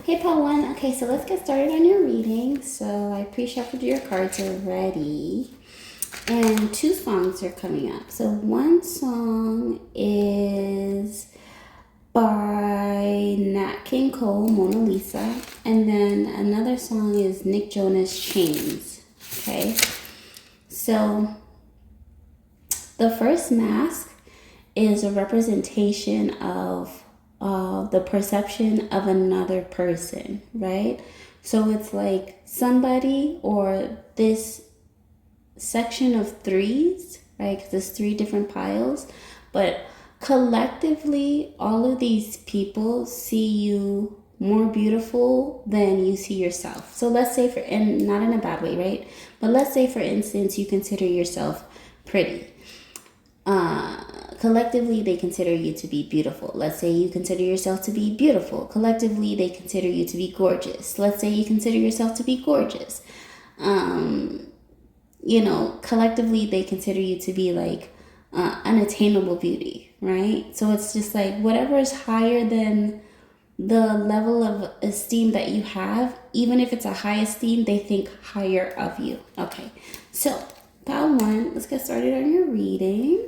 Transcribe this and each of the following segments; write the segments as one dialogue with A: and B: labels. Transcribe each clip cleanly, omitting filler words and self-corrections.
A: Hey, Paul One. Okay, so let's get started on your reading. So I pre-shuffled your cards already. And two songs are coming up. So one song is by Nat King Cole, Mona Lisa. And then another song is Nick Jonas, Chains. Okay. So the first mask is a representation of the perception of another person, right? So it's like somebody or this section of threes, right? Because there's three different piles, but collectively, all of these people see you more beautiful than you see yourself. So let's say and not in a bad way, right? But let's say, for instance, you consider yourself pretty. Collectively, they consider you to be beautiful. Let's say you consider yourself to be beautiful. Collectively, they consider you to be gorgeous. Let's say you consider yourself to be gorgeous. Collectively, they consider you to be like unattainable beauty, right? So it's just like whatever is higher than the level of esteem that you have, even if it's a high esteem, they think higher of you. Okay, so pile one, let's get started on your reading.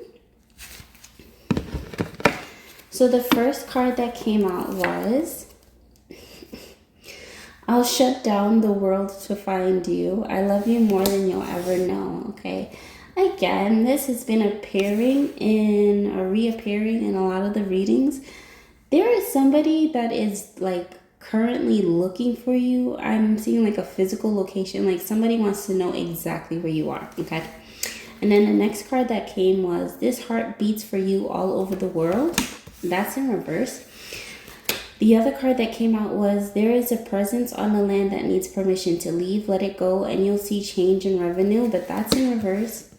A: So the first card that came out was, I'll shut down the world to find you. I love you more than you'll ever know. Okay. Again, this has been reappearing in a lot of the readings. There is somebody that is like currently looking for you. I'm seeing like a physical location, like somebody wants to know exactly where you are. Okay. And then the next card that came was, this heart beats for you all over the world. That's in reverse. The other card that came out was, there is a presence on the land that needs permission to leave. Let it go and you'll see change in revenue. But that's in reverse.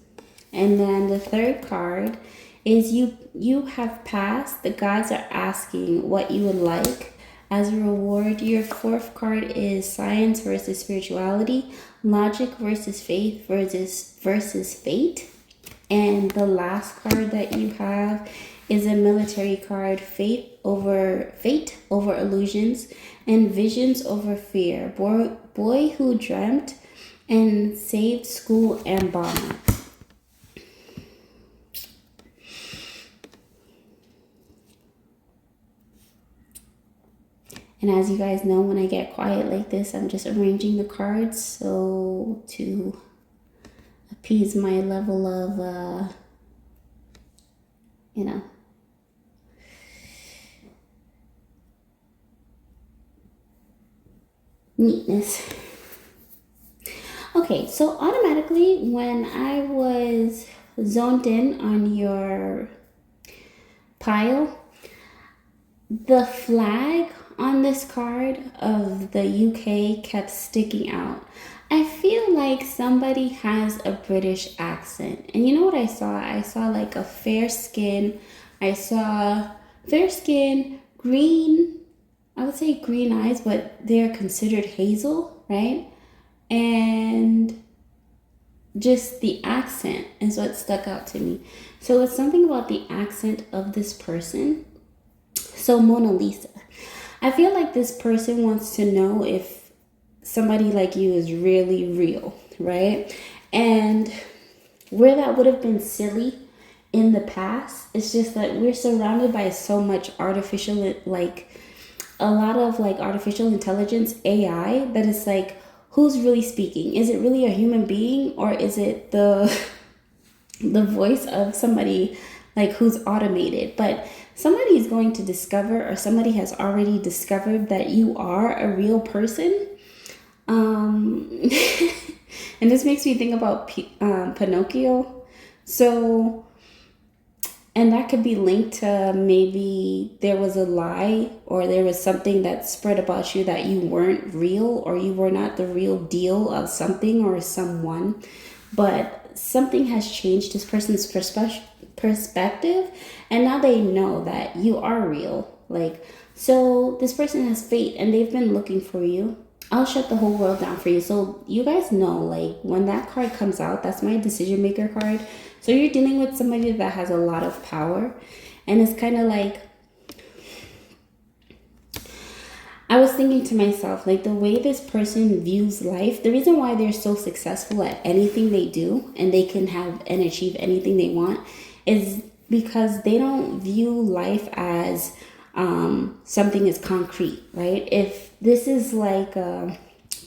A: And then the third card is, you have passed. The gods are asking what you would like as a reward. Your fourth card is science versus spirituality, logic versus faith versus fate. And the last card that you have is a military card, fate over illusions, and visions over fear. Boy who dreamt and saved school and bomber. And as you guys know, when I get quiet like this, I'm just arranging the cards so to appease my level of, neatness. Okay, so automatically when I was zoned in on your pile, the flag on this card of the UK kept sticking out. I feel like somebody has a British accent. And you know what I saw? I saw like a fair skin. I saw fair skin, green, I would say green eyes, but they're considered hazel, right? And just the accent is what stuck out to me. So it's something about the accent of this person. So Mona Lisa, I feel like this person wants to know if somebody like you is really real, right? And where that would have been silly in the past, it's just that we're surrounded by so much artificial, like a lot of like artificial intelligence, AI, that it's like, who's really speaking? Is it really a human being, or is it the voice of somebody like who's automated? But somebody is going to discover, or somebody has already discovered, that you are a real person. And this makes me think about Pinocchio. So, and that could be linked to maybe there was a lie, or there was something that spread about you that you weren't real, or you were not the real deal of something or someone. But something has changed this person's perspective, and now they know that you are real. Like, so this person has fate and they've been looking for you. I'll shut the whole world down for you. So you guys know, like, when that card comes out, that's my decision maker card. So you're dealing with somebody that has a lot of power, and it's kind of like, I was thinking to myself, like the way this person views life, the reason why they're so successful at anything they do and they can have and achieve anything they want is because they don't view life as something is concrete, right? If this is like a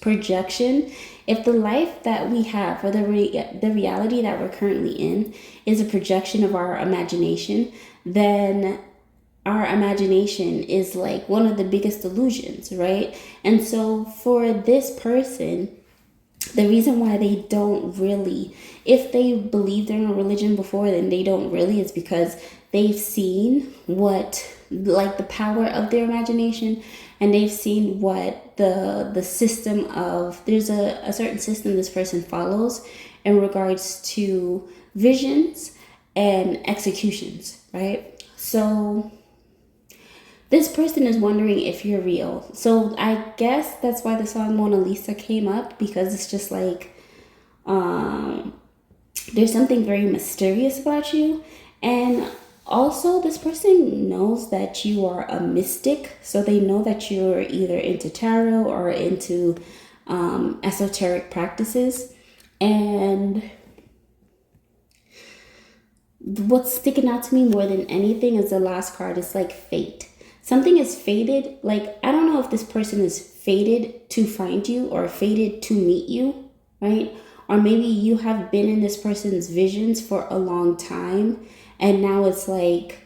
A: projection, if the life that we have or the reality that we're currently in is a projection of our imagination, then our imagination is like one of the biggest illusions, right? And so for this person, the reason why they don't really, if they believed in a religion before, then they don't really, is because they've seen what, like the power of their imagination, and they've seen what the system of, there's a certain system this person follows in regards to visions and executions, right? So this person is wondering if you're real. So I guess that's why the song Mona Lisa came up, because it's just like there's something very mysterious about you. And also this person knows that you are a mystic. So they know that you're either into tarot or into esoteric practices. And what's sticking out to me more than anything is the last card. It's like fate. Something is fated. Like, I don't know if this person is fated to find you or fated to meet you, right? Or maybe you have been in this person's visions for a long time. And now it's like,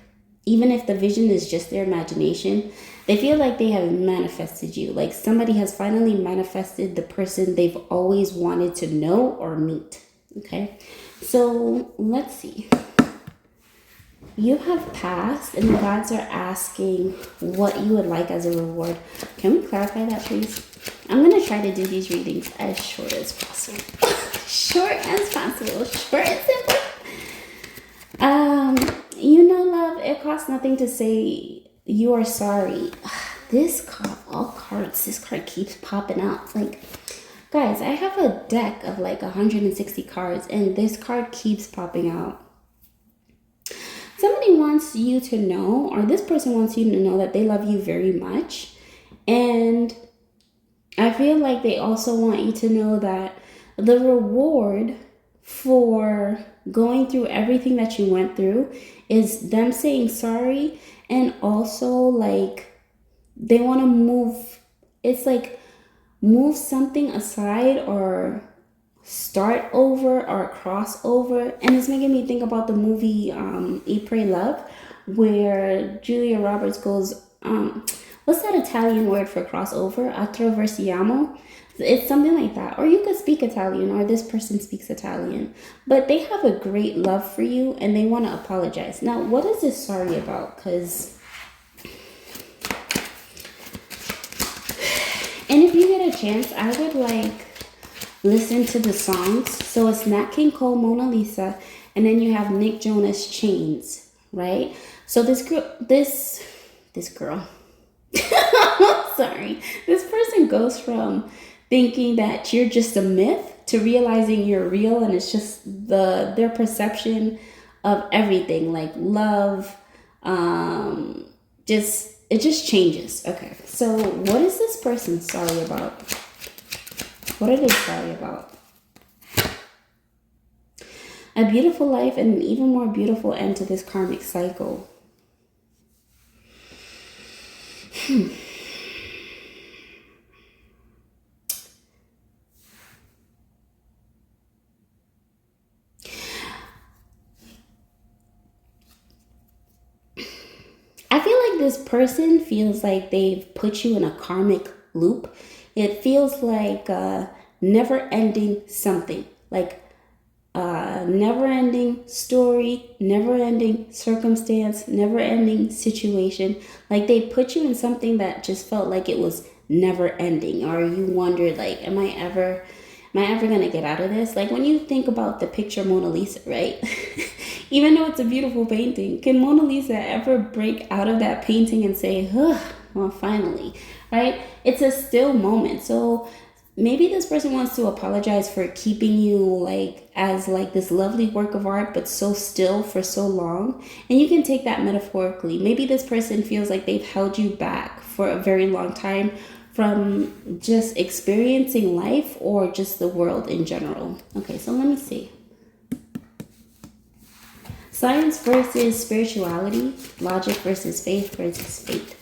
A: even if the vision is just their imagination, they feel like they have manifested you. Like somebody has finally manifested the person they've always wanted to know or meet. Okay. So let's see. You have passed and the gods are asking what you would like as a reward. Can we clarify that, please? I'm going to try to do these readings as short as possible. Short as possible. Short and simple. You know, love, it costs nothing to say you are sorry. This card, all cards, this card keeps popping out. Like, guys, I have a deck of like 160 cards and this card keeps popping out. Somebody wants you to know, or this person wants you to know that they love you very much. And I feel like they also want you to know that the reward for going through everything that you went through is them saying sorry. And also like they want to move, it's like move something aside or start over or cross over. And it's making me think about the movie Eat, Pray, Love, where Julia Roberts goes, what's that Italian word for crossover? Attraversiamo. It's something like that. Or you could speak Italian, or this person speaks Italian. But they have a great love for you and they want to apologize. Now, what is this sorry about? Because, and if you get a chance, I would like listen to the songs. So it's Nat King Cole, Mona Lisa, and then you have Nick Jonas, Chains, right? So this girl, sorry, this person goes from thinking that you're just a myth to realizing you're real, and it's just their perception of everything, like love, it just changes. Okay, so what is this person sorry about? What are they sorry about? A beautiful life and an even more beautiful end to this karmic cycle. I feel like this person feels like they've put you in a karmic loop. It feels like a never-ending something, like a never-ending story, never-ending circumstance, never-ending situation. Like they put you in something that just felt like it was never-ending, or you wondered, like, am I ever gonna get out of this? Like when you think about the picture Mona Lisa, right? Even though it's a beautiful painting, can Mona Lisa ever break out of that painting and say, well, finally, right? It's a still moment. So maybe this person wants to apologize for keeping you like as like this lovely work of art but so still for so long. And you can take that metaphorically. Maybe this person feels like they've held you back for a very long time from just experiencing life or just the world in general. Okay, so let me see. Science versus spirituality, logic versus faith versus faith.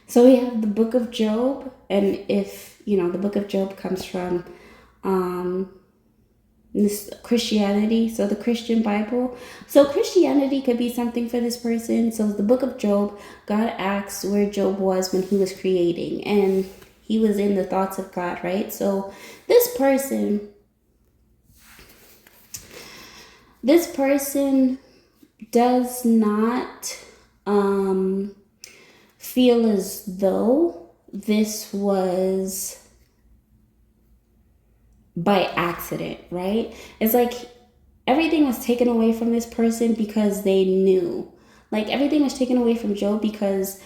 A: So we have the book of Job, and if, you know, the book of Job comes from this Christianity, so the Christian Bible. So Christianity could be something for this person. So the book of Job, God asks where Job was when he was creating, and he was in the thoughts of God, right? So this person does not feel as though this was by accident, right? It's like everything was taken away from this person because they knew. Like everything was taken away from Job because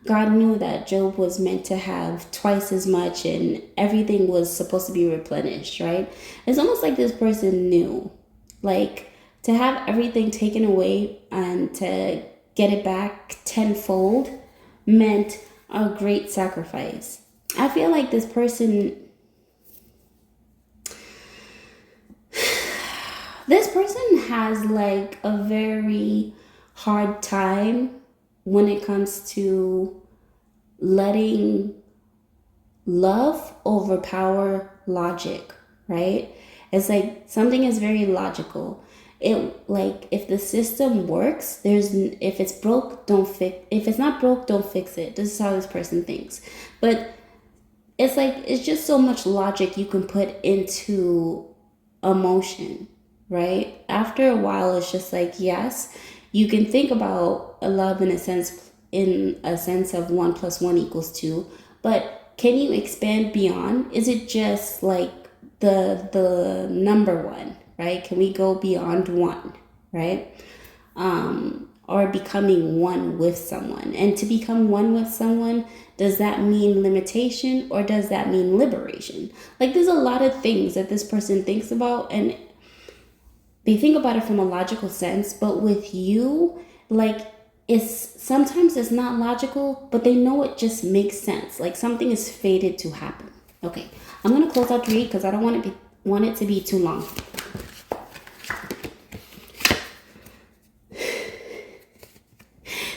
A: God knew that Job was meant to have twice as much and everything was supposed to be replenished, right? It's almost like this person knew. Like to have everything taken away and to get it back tenfold meant a great sacrifice. I feel like this person has like a very hard time when it comes to letting love overpower logic, right? It's like something is very logical. It like if the system works, if it's broke, don't fix. If it's not broke, don't fix it. This is how this person thinks. But it's like it's just so much logic you can put into emotion, right? After a while, it's just like, yes, you can think about a love in a sense of 1 + 1 = 2, but can you expand beyond? Is it just like the number one, right? Can we go beyond one, right? Or becoming one with someone? And to become one with someone, does that mean limitation or does that mean liberation? Like there's a lot of things that this person thinks about, and they think about it from a logical sense, but with you, like sometimes it's not logical, but they know it just makes sense. Like something is fated to happen. Okay, I'm gonna close out the read because I don't want it to be too long.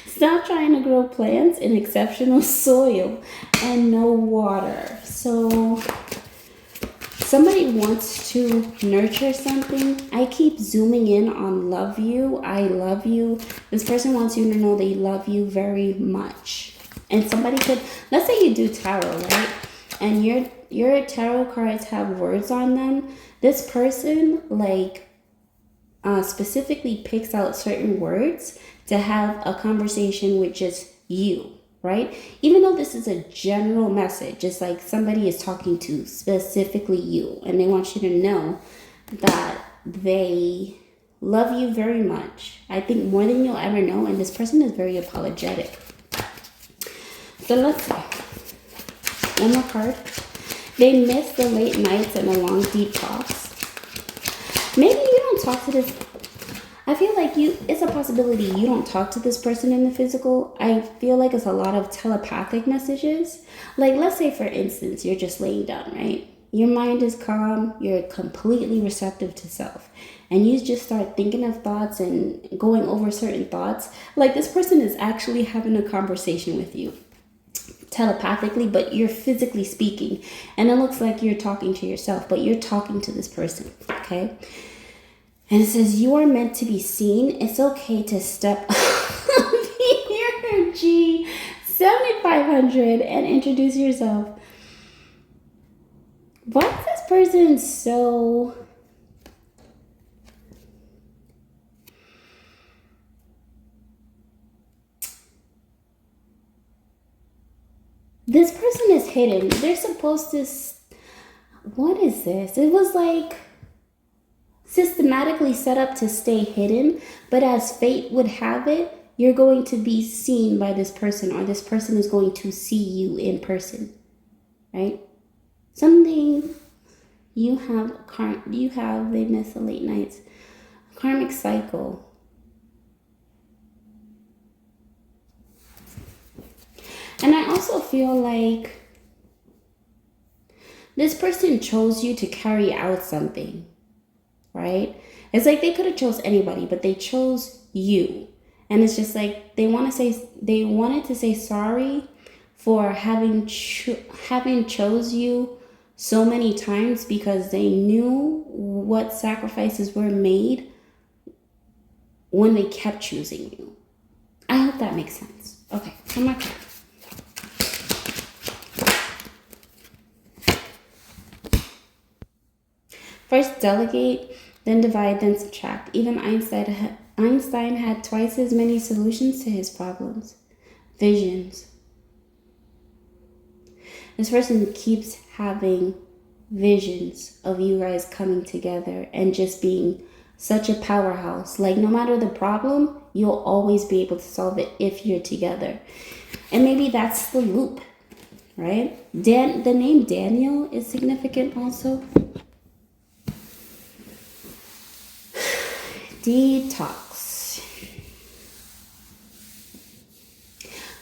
A: Stop trying to grow plants in exceptional soil and no water. So somebody wants to nurture something. I keep zooming in on love you. I love you. This person wants you to know they love you very much. And somebody could, let's say you do tarot, right? And your tarot cards have words on them. This person specifically picks out certain words to have a conversation with just you, right? Even though this is a general message, it's like somebody is talking to specifically you, and they want you to know that they love you very much. I think more than you'll ever know, and this person is very apologetic. So let's see. One more card. They miss the late nights and the long deep talks. Maybe you don't talk to this. I feel like it's a possibility you don't talk to this person in the physical. I feel like it's a lot of telepathic messages. Like, let's say, for instance, you're just laying down, right? Your mind is calm. You're completely receptive to self. And you just start thinking of thoughts and going over certain thoughts. Like, this person is actually having a conversation with you telepathically, but you're physically speaking. And it looks like you're talking to yourself, but you're talking to this person, okay? And it says, you are meant to be seen. It's okay to step up the energy 7500 and introduce yourself. Why is this person so... This person is hidden. They're supposed to... What is this? It was like... systematically set up to stay hidden, but as fate would have it, you're going to be seen by this person, or this person is going to see you in person, right? Something they miss the late nights. Karmic cycle. And I also feel like this person chose you to carry out something, right? It's like they could have chose anybody, but they chose you. And it's just like they wanted to say sorry for having chose you so many times, because they knew what sacrifices were made when they kept choosing you. I hope that makes sense. Okay, come on. First delegate, then divide, then subtract. Even Einstein had twice as many solutions to his problems. Visions. This person keeps having visions of you guys coming together and just being such a powerhouse. Like, no matter the problem, you'll always be able to solve it if you're together. And maybe that's the loop, right? The name Daniel is significant also. Detox.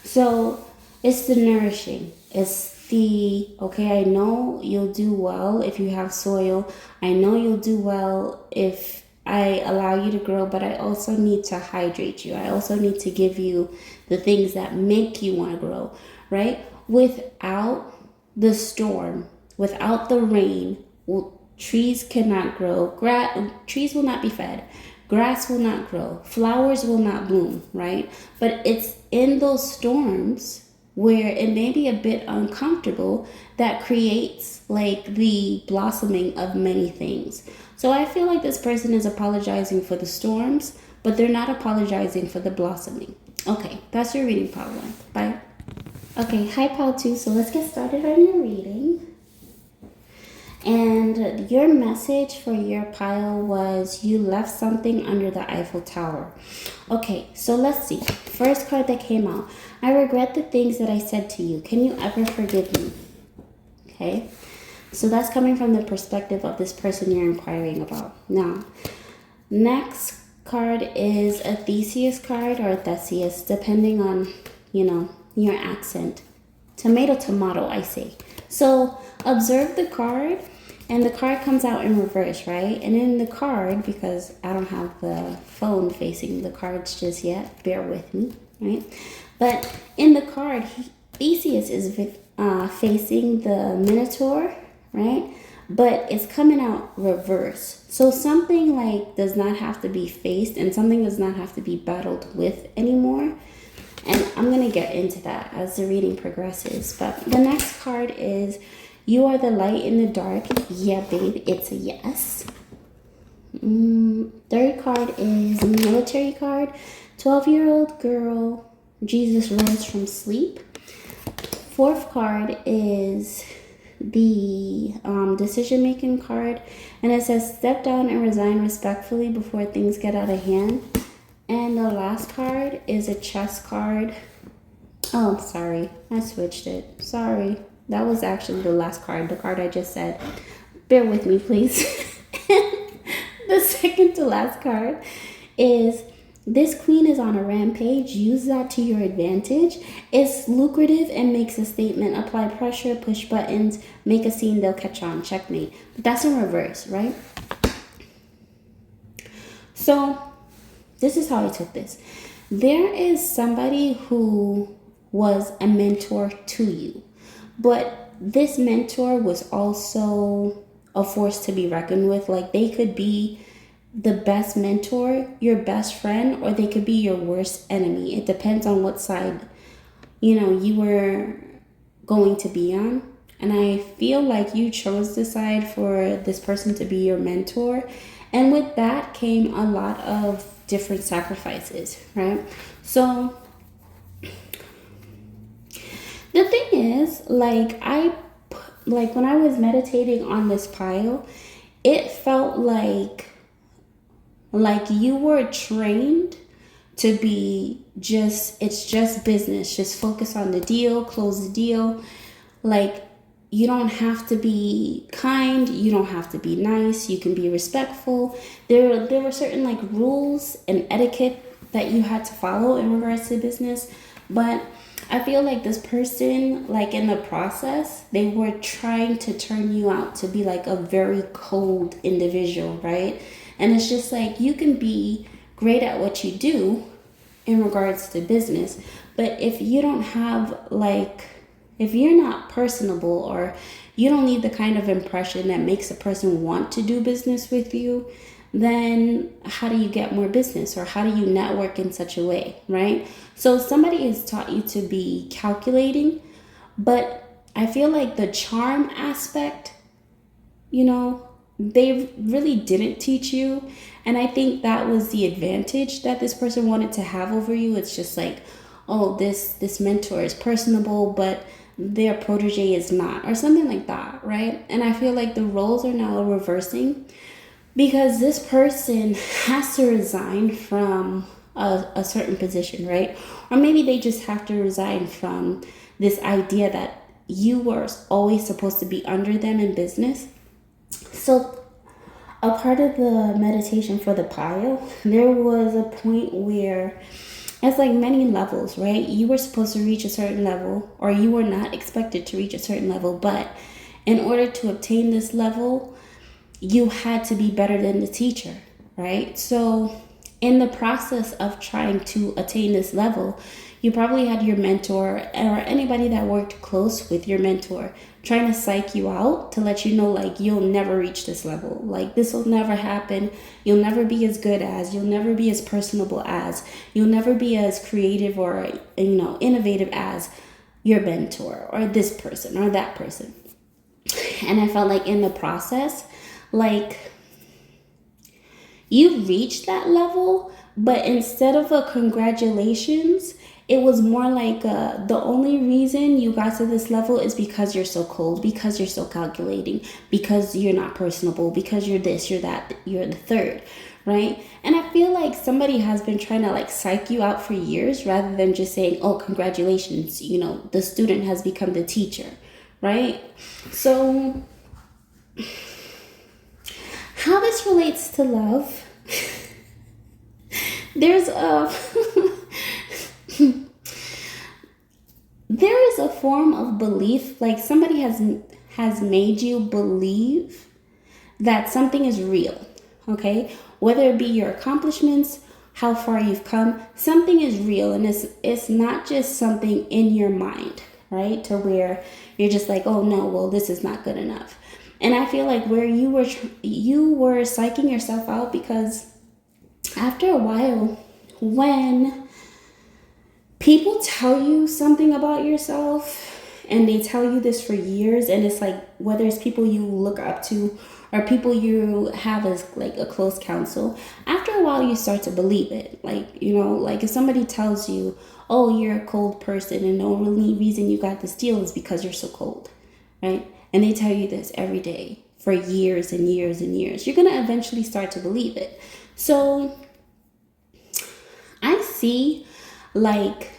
A: So it's the nourishing. It's the, okay, I know you'll do well if you have soil. I know you'll do well if I allow you to grow, but I also need to hydrate you. I also need to give you the things that make you want to grow, right? Without the storm, without the rain, trees cannot grow. Trees will not be fed. Grass will not grow. Flowers will not bloom, right? But it's in those storms where it may be a bit uncomfortable that creates like the blossoming of many things. So I feel like this person is apologizing for the storms, but they're not apologizing for the blossoming. Okay, that's your reading, pile 1. Bye. Okay, hi pile 2. So let's get started on your reading. And your message for your pile was you left something under the Eiffel Tower. Okay, so let's see. First card that came out. I regret the things that I said to you. Can you ever forgive me? Okay, so that's coming from the perspective of this person you're inquiring about. Now, next card is a Theseus card or a Theseus, depending on, your accent. Tomato, I say. So observe the card, and the card comes out in reverse, right? And in the card, because I don't have the phone facing the cards just yet, bear with me, right? But in the card, Theseus is facing the Minotaur, right? But it's coming out reverse. So something like does not have to be faced, and something does not have to be battled with anymore. And I'm going to get into that as the reading progresses. But the next card is, you are the light in the dark. Yeah, babe, it's a yes. Third card is a military card. 12-year-old girl, Jesus rose from sleep. Fourth card is the decision-making card. And it says, step down and resign respectfully before things get out of hand. And the last card is a chess card. Oh, sorry. I switched it. Sorry. That was actually the last card. The card I just said. Bear with me, please. The second to last card is, this queen is on a rampage. Use that to your advantage. It's lucrative and makes a statement. Apply pressure, push buttons, make a scene, they'll catch on. Checkmate. But that's in reverse, right? So this is how I took this. There is somebody who was a mentor to you, but this mentor was also a force to be reckoned with. Like, they could be the best mentor, your best friend, or they could be your worst enemy. It depends on what side, you were going to be on. And I feel like you chose the side for this person to be your mentor. And with that came a lot of different sacrifices, right? So the thing is, like when I was meditating on this pile, it felt like Like you were trained to be it's just business. Just focus on the deal, close the deal. Like you don't have to be kind, you don't have to be nice, you can be respectful. There were certain like rules and etiquette that you had to follow in regards to business. But I feel like this person, like in the process, they were trying to turn you out to be like a very cold individual, right? And it's just like you can be great at what you do in regards to business, but if you don't have like, if you're not personable or you don't need the kind of impression that makes a person want to do business with you, then how do you get more business or how do you network in such a way, right? So somebody has taught you to be calculating, but I feel like the charm aspect, you know, they really didn't teach you. And I think that was the advantage that this person wanted to have over you. It's just like, oh, this mentor is personable, but their protege is not, or something like that, right? And I feel like the roles are now reversing because this person has to resign from a certain position, right? Or maybe they just have to resign from this idea that you were always supposed to be under them in business. So, a part of the meditation for the pile, there was a point where it's like many levels, right? You were supposed to reach a certain level, or you were not expected to reach a certain level, but in order to obtain this level, you had to be better than the teacher, right? So, in the process of trying to attain this level, you probably had your mentor or anybody that worked close with your mentor trying to psych you out to let you know, like, you'll never reach this level. Like, this will never happen. You'll never be as good as, you'll never be as personable as, you'll never be as creative or, innovative as your mentor or this person or that person. And I felt like in the process, like, you reached that level, but instead of a congratulations, it was more like the only reason you got to this level is because you're so cold, because you're so calculating, because you're not personable, because you're this, you're that, you're the third, right? And I feel like somebody has been trying to like psych you out for years rather than just saying, oh, congratulations, the student has become the teacher, right? So how this relates to love, there's a there is a form of belief, like somebody has made you believe that something is real, okay? Whether it be your accomplishments, how far you've come, something is real, and it's not just something in your mind, right? To where you're just like, oh no, well, this is not good enough. And I feel like where you were psyching yourself out because after a while, when people tell you something about yourself and they tell you this for years, and it's like whether it's people you look up to or people you have as like a close counsel, after a while you start to believe it. Like, like if somebody tells you, oh, you're a cold person and the only reason you got this deal is because you're so cold, right? And they tell you this every day for years and years and years, you're going to eventually start to believe it. So I see like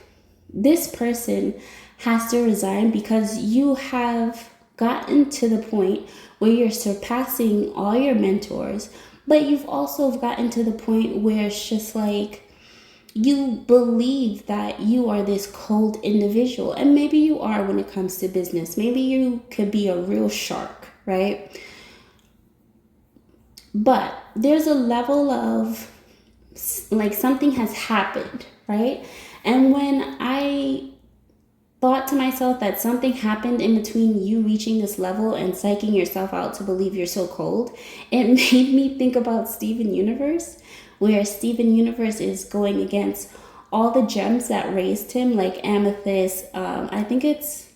A: this person has to resign because you have gotten to the point where you're surpassing all your mentors, but you've also gotten to the point where it's just like you believe that you are this cold individual. And maybe you are when it comes to business. Maybe you could be a real shark, right? But there's a level of like something has happened, right? And when I thought to myself that something happened in between you reaching this level and psyching yourself out to believe you're so cold, it made me think about Steven Universe, where Steven Universe is going against all the gems that raised him, like amethyst, I think is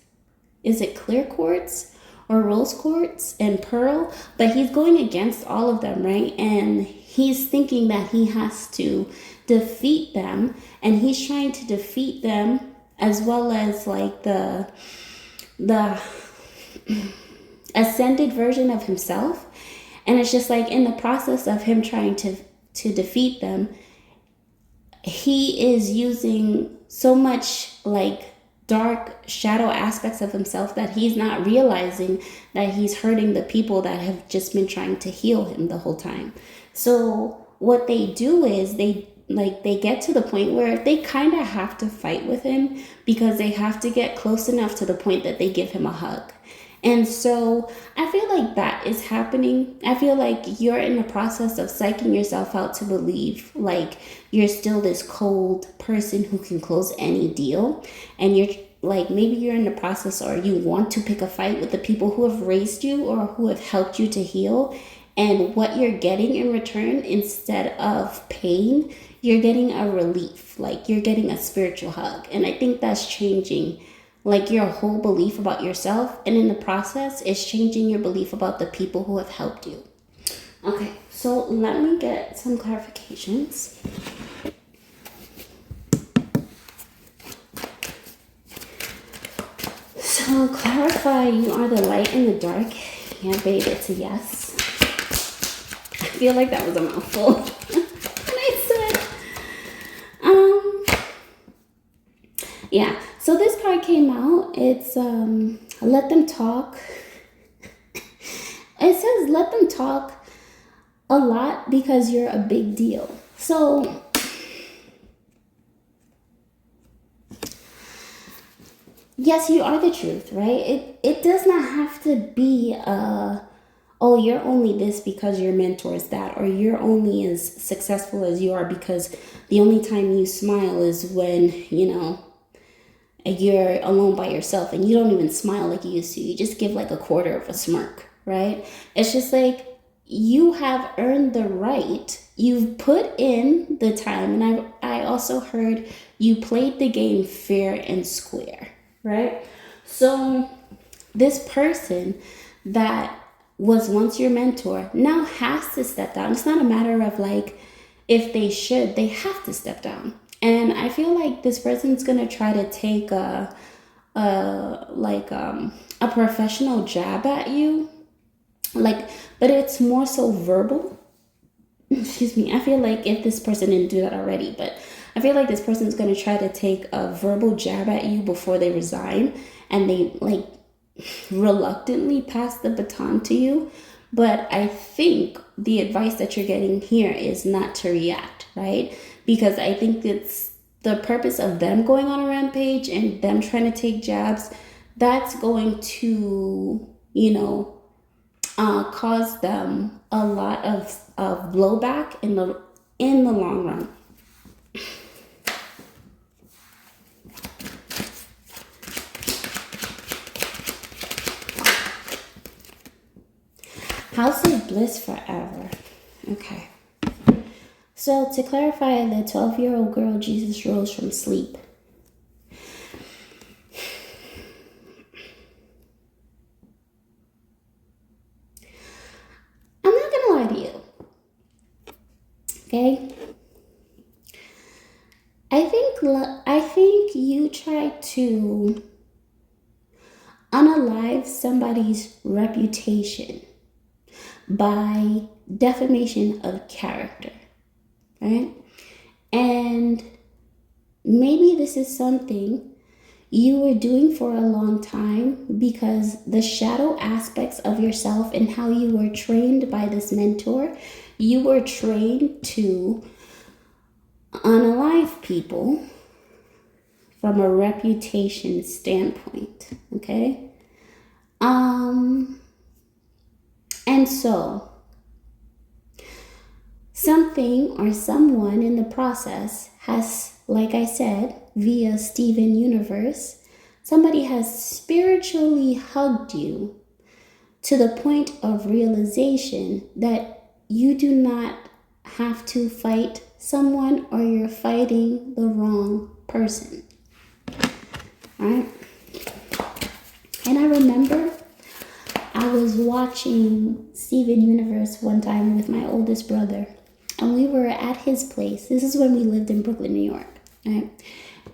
A: it clear quartz or rose quartz and pearl, but he's going against all of them, right? And he's thinking that he has to defeat them, and he's trying to defeat them as well as like the ascended version of himself. And it's just like in the process of him trying to to defeat them, he is using so much like dark shadow aspects of himself that he's not realizing that he's hurting the people that have just been trying to heal him the whole time. So what they do is they get to the point where they kind of have to fight with him because they have to get close enough to the point that they give him a hug. And so I feel like that is happening. I feel like you're in the process of psyching yourself out to believe like you're still this cold person who can close any deal. And you're like, maybe you're in the process or you want to pick a fight with the people who have raised you or who have helped you to heal. And what you're getting in return, instead of pain, you're getting a relief. Like you're getting a spiritual hug. And I think that's changing like your whole belief about yourself, and in the process it's changing your belief about the people who have helped you. Okay, so let me get some clarifications. So clarify, you are the light in the dark. Yeah, babe, it's a yes. I feel like that was a mouthful. And I said, yeah. So this card came out. It's let them talk. It says let them talk a lot because you're a big deal. So yes, you are the truth, right? It does not have to be oh, you're only this because your mentor's that, or you're only as successful as you are because the only time you smile is when, you know, you're alone by yourself and you don't even smile like you used to. You just give like a quarter of a smirk, right? It's just like you have earned the right. You've put in the time. And I also heard you played the game fair and square, right? So this person that was once your mentor now has to step down. It's not a matter of like if they should, they have to step down. And I feel like this person's gonna try to take a professional jab at you, like, but it's more so verbal. Excuse me. I feel like if this person didn't do that already, but I feel like this person's gonna try to take a verbal jab at you before they resign, and they like reluctantly pass the baton to you. But I think the advice that you're getting here is not to react, right? Because I think it's the purpose of them going on a rampage and them trying to take jabs, that's going to, you know, cause them a lot of blowback in the long run. House of Bliss forever. Okay. So to clarify, the 12-year-old girl, Jesus rose from sleep. I'm not gonna lie to you. Okay? I think you tried to unalive somebody's reputation by defamation of character, right? And maybe this is something you were doing for a long time because the shadow aspects of yourself and how you were trained by this mentor, you were trained to unalive people from a reputation standpoint, okay? And so something or someone in the process has, like I said, via Steven Universe, somebody has spiritually hugged you to the point of realization that you do not have to fight someone, or you're fighting the wrong person. All right? And I remember I was watching Steven Universe one time with my oldest brother, and we were at his place. This is when we lived in Brooklyn, New York, right?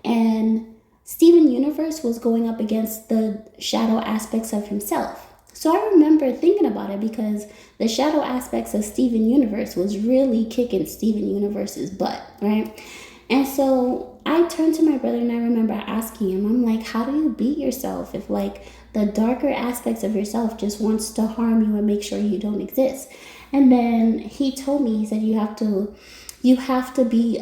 A: And Steven Universe was going up against the shadow aspects of himself. So I remember thinking about it because the shadow aspects of Steven Universe was really kicking Steven Universe's butt, right? And so I turned to my brother and I remember asking him, I'm like, how do you beat yourself if like the darker aspects of yourself just wants to harm you and make sure you don't exist? And then he told me, he said, you have to be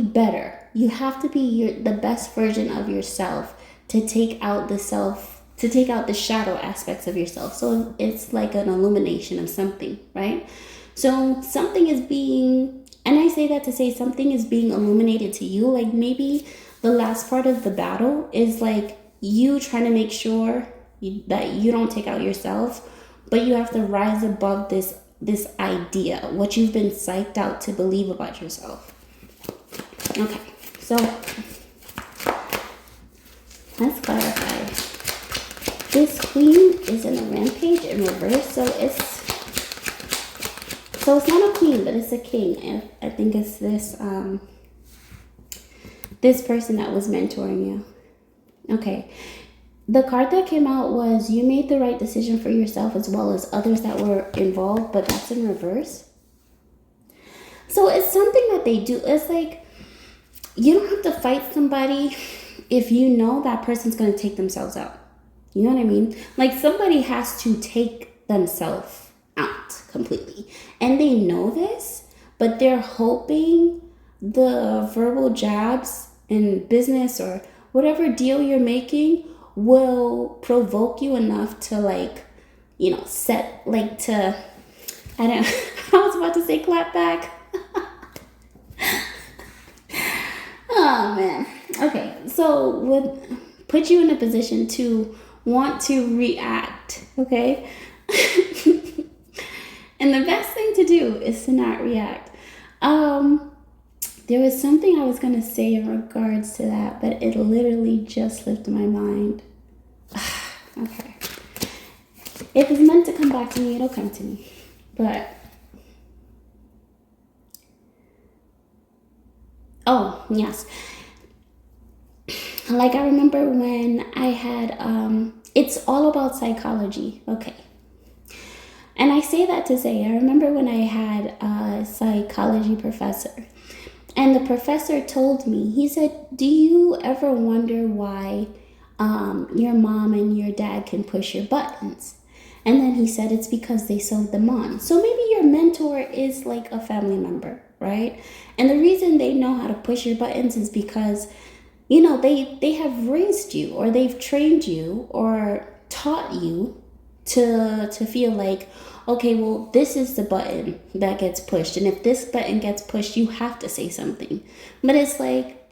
A: better. You have to be the best version of yourself to take out the shadow aspects of yourself. So it's like an illumination of something, right? So something is being, and I say that to say something is being illuminated to you. Like maybe the last part of the battle is like you trying to make sure that you don't take out yourself, but you have to rise above this idea, what you've been psyched out to believe about yourself. Okay, so let's clarify. This queen is in a rampage in reverse, so it's not a queen, but it's a king. And I think it's this this person that was mentoring you. Okay. The card that came out was you made the right decision for yourself as well as others that were involved, but that's in reverse. So it's something that they do. It's like you don't have to fight somebody if you know that person's going to take themselves out. You know what I mean? Like somebody has to take themselves out completely. And they know this, but they're hoping the verbal jabs in business or whatever deal you're making will provoke you enough to like, set like to, I don't I was about to say clap back. Oh man. Okay, so would put you in a position to want to react, okay? And the best thing to do is to not react. There was something I was going to say in regards to that, but it literally just slipped my mind. Okay. If it's meant to come back to me, it'll come to me. But, oh, yes. Like I remember when I had, it's all about psychology. Okay. And I say that to say, I remember when I had a psychology professor. And the professor told me, he said, do you ever wonder why your mom and your dad can push your buttons? And then he said, it's because they sewed them on. So maybe your mentor is like a family member, right? And the reason they know how to push your buttons is because, they have raised you or they've trained you or taught you to feel like, okay, well, this is the button that gets pushed. And if this button gets pushed, you have to say something. But it's like,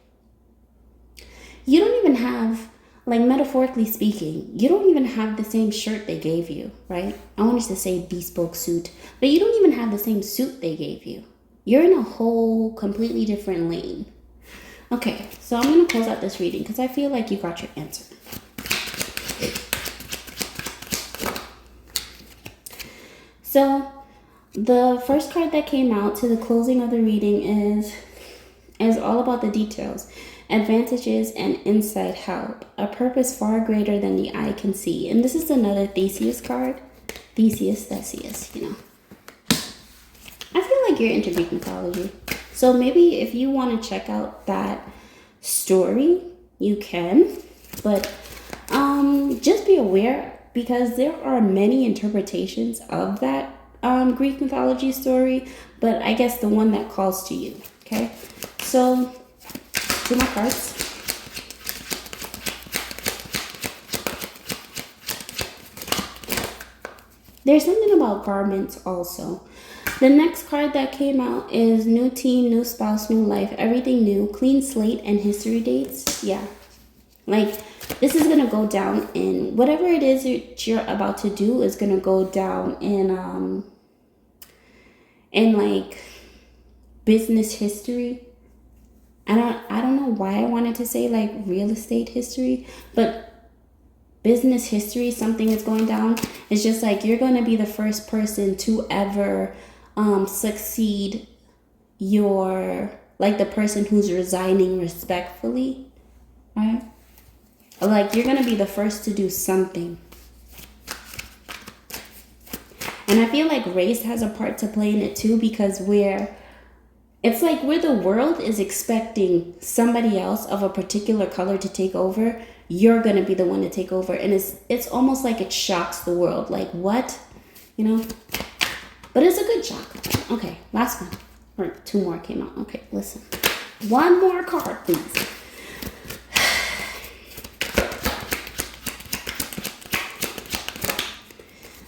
A: you don't even have, like metaphorically speaking, you don't even have the same shirt they gave you, right? I wanted to say bespoke suit, but you don't even have the same suit they gave you. You're in a whole completely different lane. Okay, so I'm going to close out this reading because I feel like you got your answer. So the first card that came out to the closing of the reading is all about the details, advantages, and inside help, a purpose far greater than the eye can see. And this is another Theseus card. Theseus. I feel like you're into Greek mythology. So maybe if you want to check out that story, you can. But just be aware because there are many interpretations of that Greek mythology story, but I guess the one that calls to you, okay? So, do my cards. There's something about garments also. The next card that came out is new team, new spouse, new life, everything new, clean slate, and history dates. Yeah. Like, this is going to go down in, whatever it is that you're about to do is going to go down in like, business history. I don't know why I wanted to say, like, real estate history, but business history, something is going down. It's just like, you're going to be the first person to ever succeed the person who's resigning respectfully, right? Like, you're gonna be the first to do something. And I feel like race has a part to play in it too, because it's like where the world is expecting somebody else of a particular color to take over, you're gonna be the one to take over. And it's almost like it shocks the world. Like, what? You know? But it's a good shock. Okay, last one. Or two more came out. Okay, listen. One more card, please.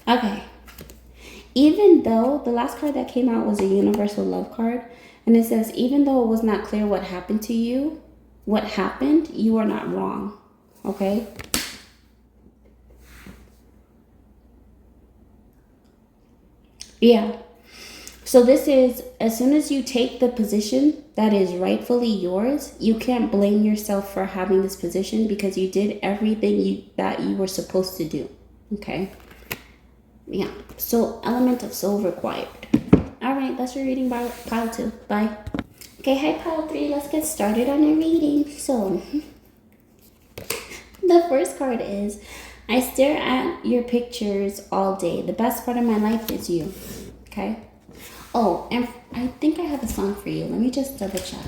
A: Okay. Even though the last card that came out was a universal love card, and it says, even though it was not clear what happened to you, what happened, you are not wrong. Okay? Yeah. So this is, as soon as you take the position that is rightfully yours, you can't blame yourself for having this position because you did everything that you were supposed to do. Okay? Yeah. So element of soul required. All right, that's your reading by pile 2. Bye. Okay, hi pile 3. Let's get started on your reading. So the first card is, I stare at your pictures all day. The best part of my life is you. Okay? Oh, and I think I have a song for you. Let me just double check.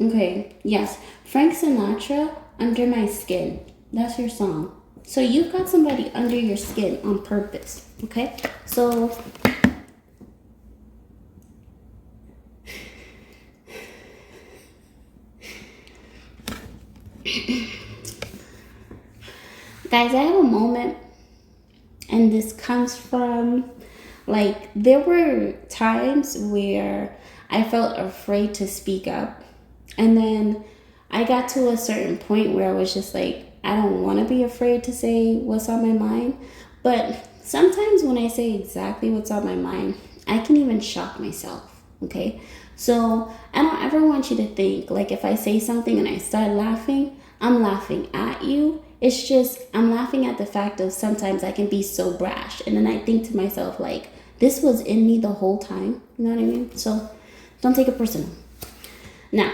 A: Okay, yes. Frank Sinatra, Under My Skin. That's your song. So you've got somebody under your skin on purpose. Okay? So guys, I have a moment, and this comes from, like, there were times where I felt afraid to speak up, and then I got to a certain point where I was just like, I don't want to be afraid to say what's on my mind. But sometimes when I say exactly what's on my mind, I can even shock myself. Okay? So I don't ever want you to think, like, if I say something and I start laughing, I'm laughing at you. It's just, I'm laughing at the fact of sometimes I can be so brash. And then I think to myself, like, this was in me the whole time. You know what I mean? So don't take it personal. Now,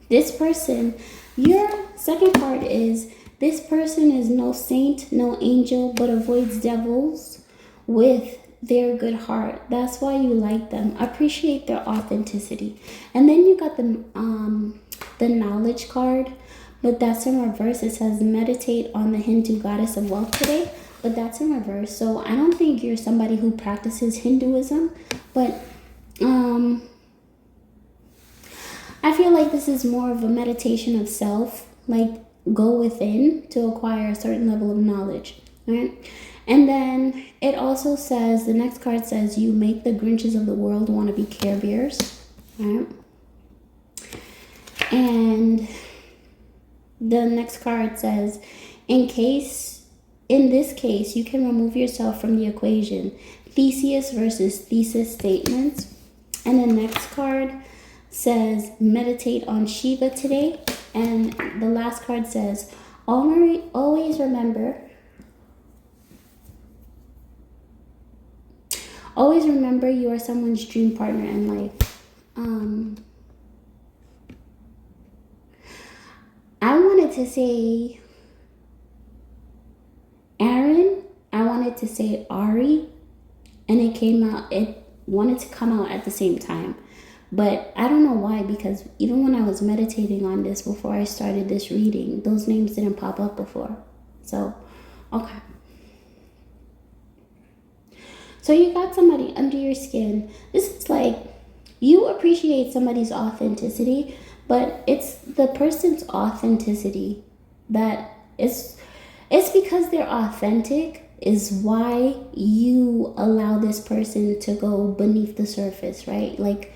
A: this person, your second card is, this person is no saint, no angel, but avoids devils with their good heart. That's why you like them. Appreciate their authenticity. And then you got the knowledge card, but that's in reverse. It says meditate on the Hindu goddess of wealth today, but that's in reverse. So I don't think you're somebody who practices Hinduism, but I feel like this is more of a meditation of self, like go within to acquire a certain level of knowledge, right? And then it also says, the next card says, you make the Grinches of the world want to be Care Bears, right? And the next card says, in this case, you can remove yourself from the equation. Theseus versus thesis statements. And the next card says, meditate on Shiva today. And the last card says, always remember you are someone's dream partner in life. I wanted to say Aaron, I wanted to say Ari, and it wanted to come out at the same time. But I don't know why, because even when I was meditating on this before I started this reading, those names didn't pop up before. So, okay. So you got somebody under your skin. This is like, you appreciate somebody's authenticity, but it's the person's authenticity that it's because they're authentic is why you allow this person to go beneath the surface, right? Like,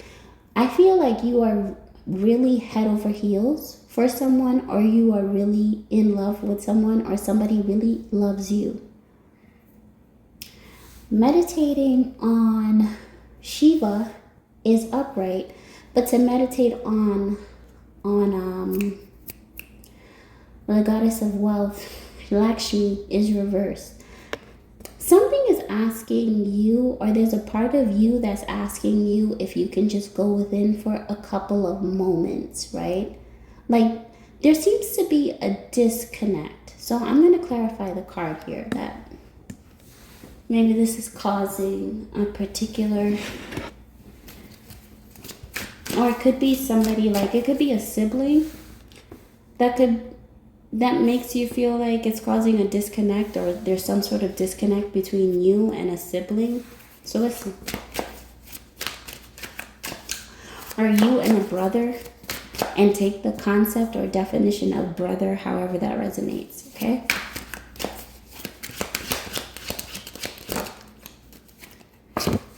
A: I feel like you are really head over heels for someone, or you are really in love with someone, or somebody really loves you. Meditating on Shiva is upright, but to meditate on the goddess of wealth, Lakshmi, is reversed. Something is asking you, or there's a part of you that's asking you if you can just go within for a couple of moments, right? Like, there seems to be a disconnect. So I'm going to clarify the card here that maybe this is causing a particular, or it could be somebody, like it could be a sibling that makes you feel like it's causing a disconnect, or there's some sort of disconnect between you and a sibling. So listen. Are you and a brother? And take the concept or definition of brother however that resonates, okay?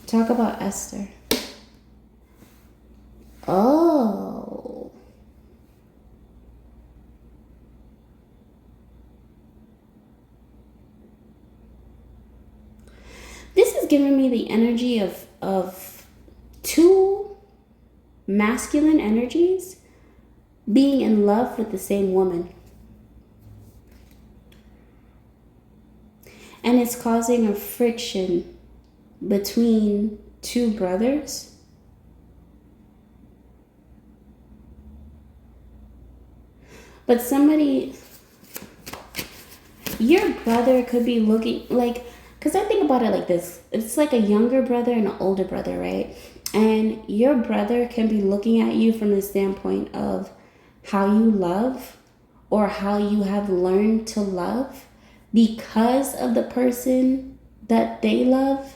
A: Talk about Esther. Oh. This is giving me the energy of two masculine energies being in love with the same woman. And it's causing a friction between two brothers. But somebody, your brother could be looking like, because I think about it like this. It's like a younger brother and an older brother, right? And your brother can be looking at you from the standpoint of how you love or how you have learned to love because of the person that they love.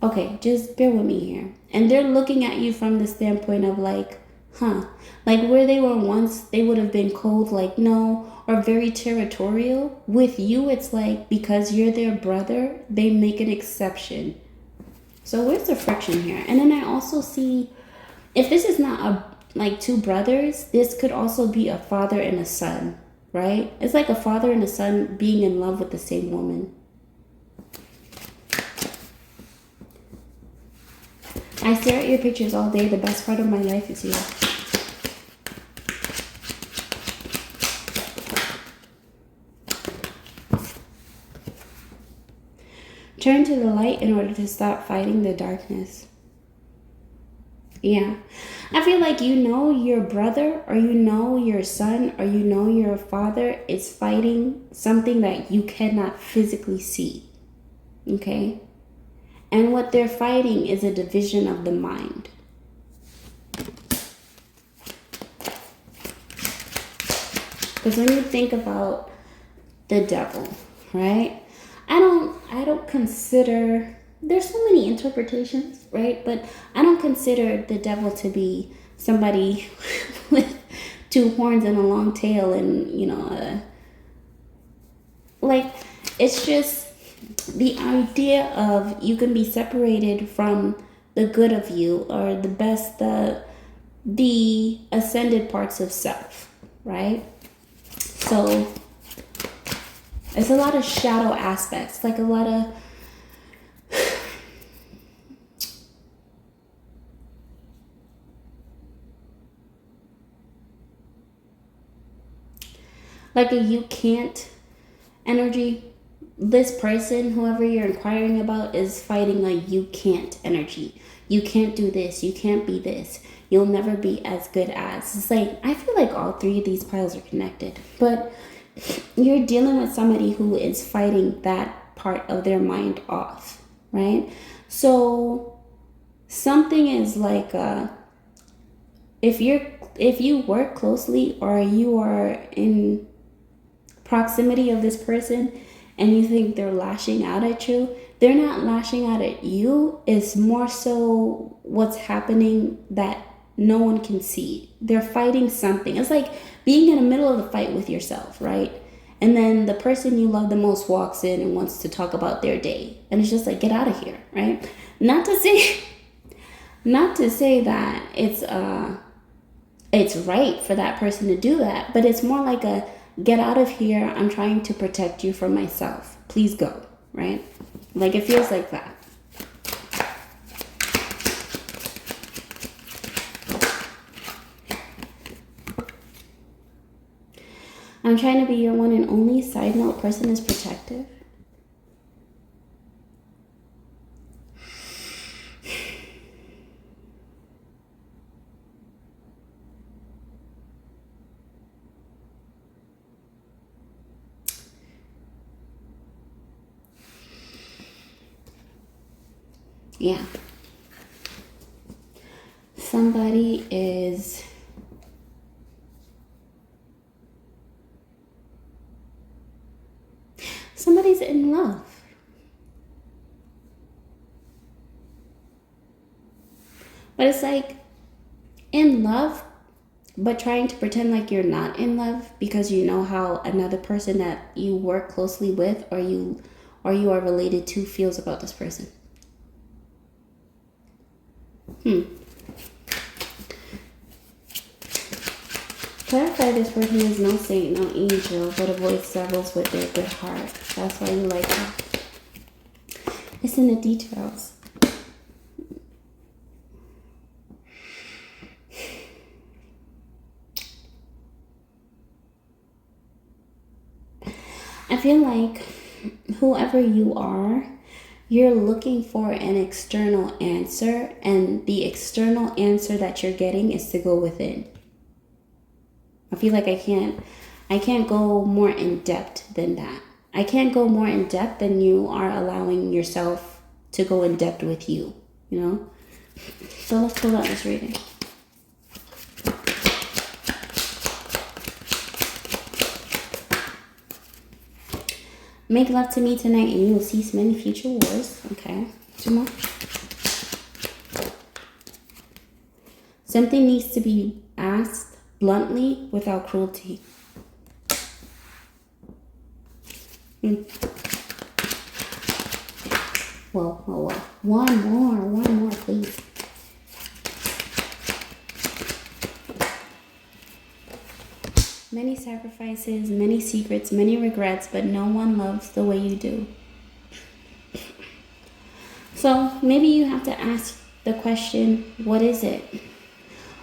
A: Okay, just bear with me here. And they're looking at you from the standpoint of like, like where they were once, they would have been cold, like no, or very territorial. With you, it's like because you're their brother, they make an exception. So where's the friction here? And then I also see, if this is not like two brothers, this could also be a father and a son, right? It's like a father and a son being in love with the same woman. I stare at your pictures all day. The best part of my life is here. Turn to the light in order to stop fighting the darkness. Yeah. I feel like you know your brother, or you know your son, or you know your father is fighting something that you cannot physically see. Okay? And what they're fighting is a division of the mind. Because when you think about the devil, right? I don't consider, there's so many interpretations, right? But I don't consider the devil to be somebody with two horns and a long tail and, you know, like it's just the idea of you can be separated from the good of you, or the best, the ascended parts of self, right? So it's a lot of shadow aspects, like a lot of like a you can't energy. This person, whoever you're inquiring about, is fighting a you can't energy. You can't do this. You can't be this. You'll never be as good as. It's like, I feel like all three of these piles are connected. But you're dealing with somebody who is fighting that part of their mind off, right? So something is like, if you work closely, or you are in proximity of this person and you think they're lashing out at you, they're not lashing out at you. It's more so what's happening that no one can see. They're fighting something. It's like being in the middle of the fight with yourself, right? And then the person you love the most walks in and wants to talk about their day. And it's just like, get out of here, right? Not to say that it's right for that person to do that, but it's more like a get out of here. I'm trying to protect you from myself. Please go, right? Like it feels like that. I'm trying to be your one and only. Side note, person is protective. Yeah. Somebody is somebody's in love. But it's like in love, but trying to pretend like you're not in love because you know how another person that you work closely with or you are related to feels about this person. Clarify this person is no saint, no angel, but avoids struggles with their good heart. That's why you like her. It's in the details. I feel like whoever you are, you're looking for an external answer, and the external answer that you're getting is to go within. I feel like I can't go more in depth than that. I can't go more in depth than you are allowing yourself to go in depth with you, you know? So let's pull out this reading. Make love to me tonight and you will cease many future wars. Okay, 2 more. Something needs to be asked bluntly without cruelty. Whoa. One more, please. Many sacrifices, many secrets, many regrets, but no one loves the way you do. So maybe you have to ask the question, what is it?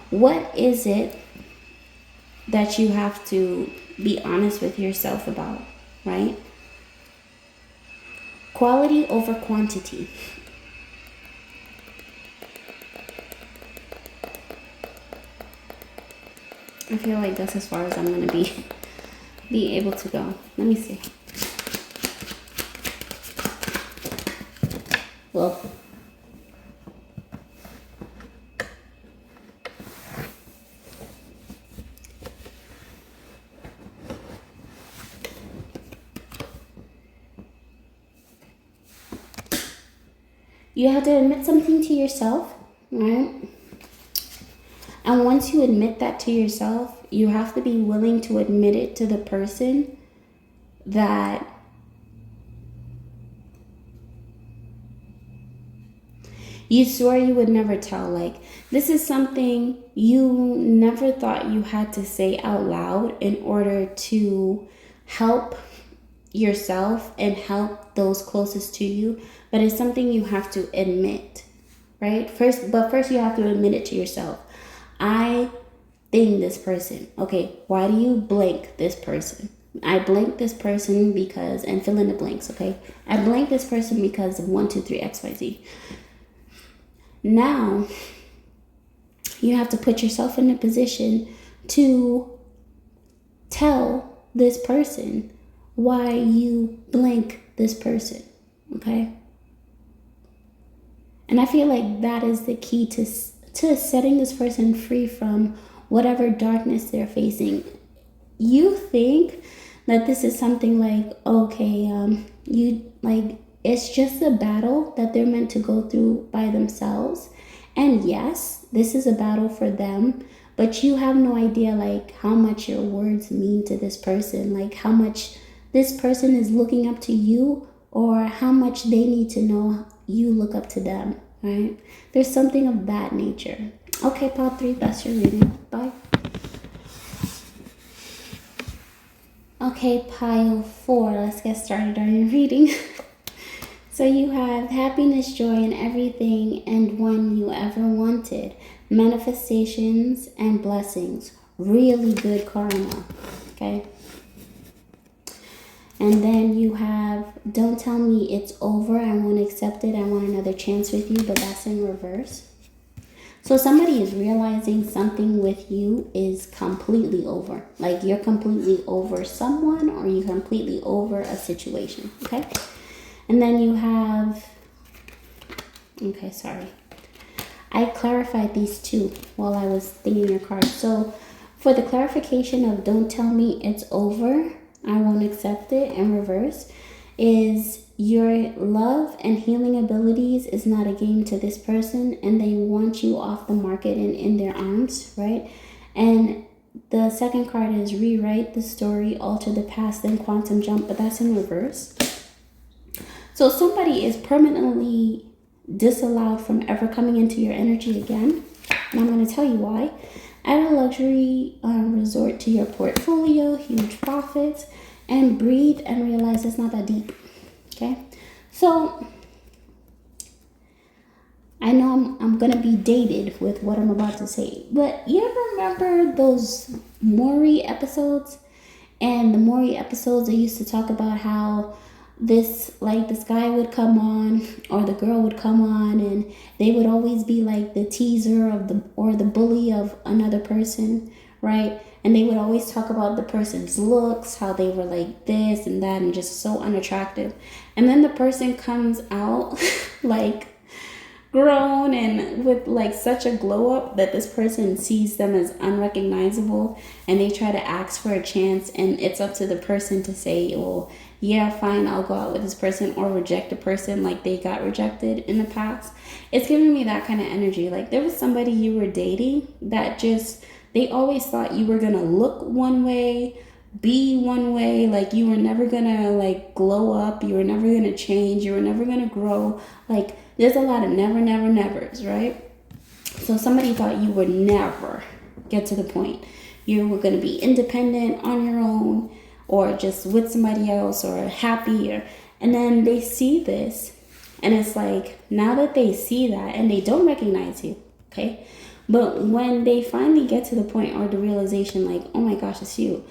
A: What is it that you have to be honest with yourself about, right? Quality over quantity. I feel like that's as far as I'm going to be able to go. Let me see. Well, you have to admit something to yourself, right? And once you admit that to yourself, you have to be willing to admit it to the person that you swore you would never tell. Like, this is something you never thought you had to say out loud in order to help yourself and help those closest to you. But it's something you have to admit, right? First you have to admit it to yourself. I think this person. Okay, why do you blank this person? I blank this person because, and fill in the blanks, okay? I blank this person because of 1, 2, 3, XYZ. Now, you have to put yourself in a position to tell this person why you blank this person, okay? And I feel like that is the key to setting this person free from whatever darkness they're facing. You think that this is something like, okay, it's just a battle that they're meant to go through by themselves. And yes, this is a battle for them, but you have no idea like how much your words mean to this person, like how much this person is looking up to you, or how much they need to know you look up to them, right? There's something of that nature. Okay, pile 3, that's your reading. Bye. Okay, pile 4, let's get started on your reading. So you have happiness, joy, and everything and one you ever wanted. Manifestations and blessings. Really good karma. Okay. And then you have, don't tell me it's over. I won't accept it. I want another chance with you, but that's in reverse. So somebody is realizing something with you is completely over. Like you're completely over someone or you're completely over a situation. Okay. And then you have Okay, sorry. I clarified these two while I was thinking your card. So for the clarification of don't tell me it's over, I won't accept it, in reverse, is your love and healing abilities is not a game to this person, and they want you off the market and in their arms, right? And the second card is rewrite the story, alter the past, then quantum jump, but that's in reverse. So somebody is permanently disallowed from ever coming into your energy again. And I'm going to tell you why. Add a luxury resort to your portfolio, huge profits, and breathe and realize it's not that deep. Okay? So I know I'm going to be dated with what I'm about to say, but you ever remember those Maury episodes? And the Maury episodes, they used to talk about how this guy would come on or the girl would come on, and they would always be like the teaser of the bully of another person, right? And they would always talk about the person's looks, how they were like this and that and just so unattractive. And then the person comes out like grown and with like such a glow up that this person sees them as unrecognizable, and they try to ask for a chance, and it's up to the person to say, well, yeah, fine, I'll go out with this person, or reject a person like they got rejected in the past. It's giving me that kind of energy. Like there was somebody you were dating that just, they always thought you were gonna look one way, be one way, like you were never gonna like glow up, you were never gonna change, you were never gonna grow. Like there's a lot of never, never, nevers, right? So somebody thought you would never get to the point. You were gonna be independent on your own, or just with somebody else, or happy, and then they see this, and it's like, now that they see that, and they don't recognize you, okay? But when they finally get to the point or the realization, like, oh my gosh, it's you,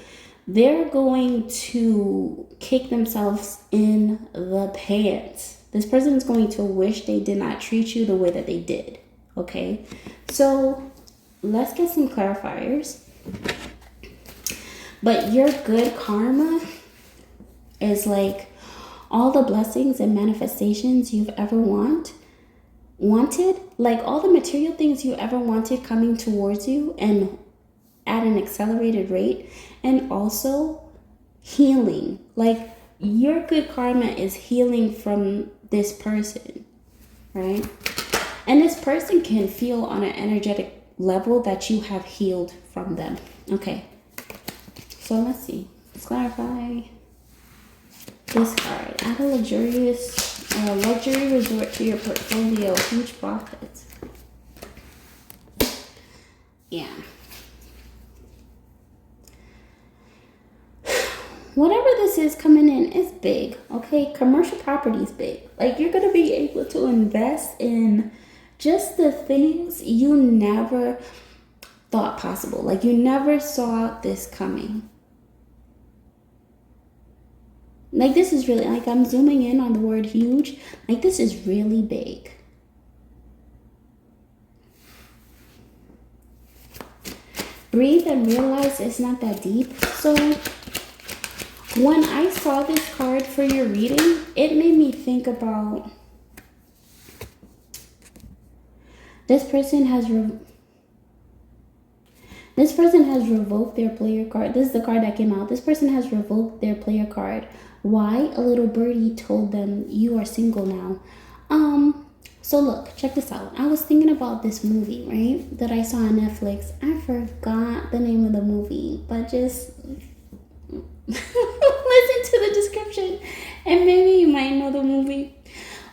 A: they're going to kick themselves in the pants. This person is going to wish they did not treat you the way that they did, okay? So let's get some clarifiers. But your good karma is like all the blessings and manifestations you've ever wanted, like all the material things you ever wanted coming towards you and at an accelerated rate, and also healing. Like your good karma is healing from this person, right? And this person can feel on an energetic level that you have healed from them. Okay. So let's see. Let's clarify this card. Add a luxury resort to your portfolio. Huge profits. Yeah. Whatever this is coming in is big, okay? Commercial property is big. Like you're going to be able to invest in just the things you never thought possible. Like you never saw this coming. Like this is really, like I'm zooming in on the word huge. Like this is really big. Breathe and realize it's not that deep. So when I saw this card for your reading, it made me think about this person has revoked their player card. This is the card that came out. This person has revoked their player card. Why? A little birdie told them you are single now. So look, check this out. I was thinking about this movie, right? That I saw on Netflix. I forgot the name of the movie, but just listen to the description and maybe you might know the movie.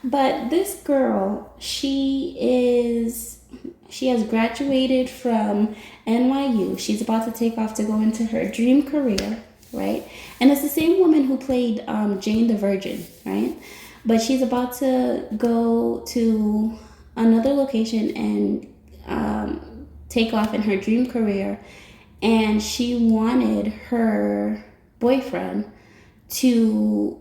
A: But this girl, she has graduated from NYU. She's about to take off to go into her dream career, right? And it's the same woman who played Jane the Virgin, right? But she's about to go to another location and take off in her dream career. And she wanted her boyfriend to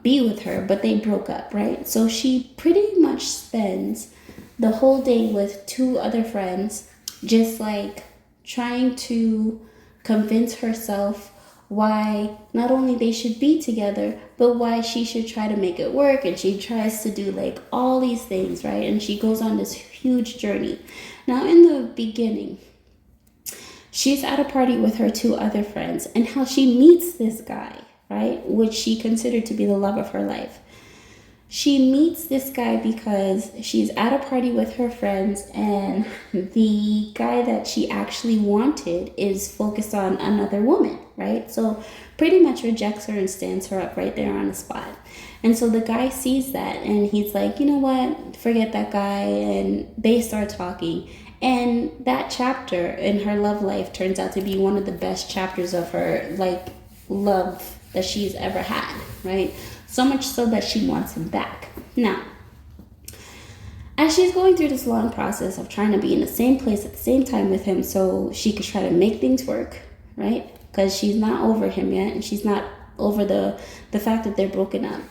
A: be with her, but they broke up, right? So she pretty much spends the whole day with two other friends, just like trying to convince herself why not only they should be together, but why she should try to make it work. And she tries to do like all these things, right? And she goes on this huge journey. Now, in the beginning, she's at a party with her two other friends, and how she meets this guy, right? Which she considered to be the love of her life. She meets this guy because she's at a party with her friends, and the guy that she actually wanted is focused on another woman, right? So pretty much rejects her and stands her up right there on the spot. And so the guy sees that, and he's like, you know what, forget that guy. And they start talking. And that chapter in her love life turns out to be one of the best chapters of her like love that she's ever had, right? So much so that she wants him back. Now, as she's going through this long process of trying to be in the same place at the same time with him so she could try to make things work, right? Because she's not over him yet, and she's not over the fact that they're broken up.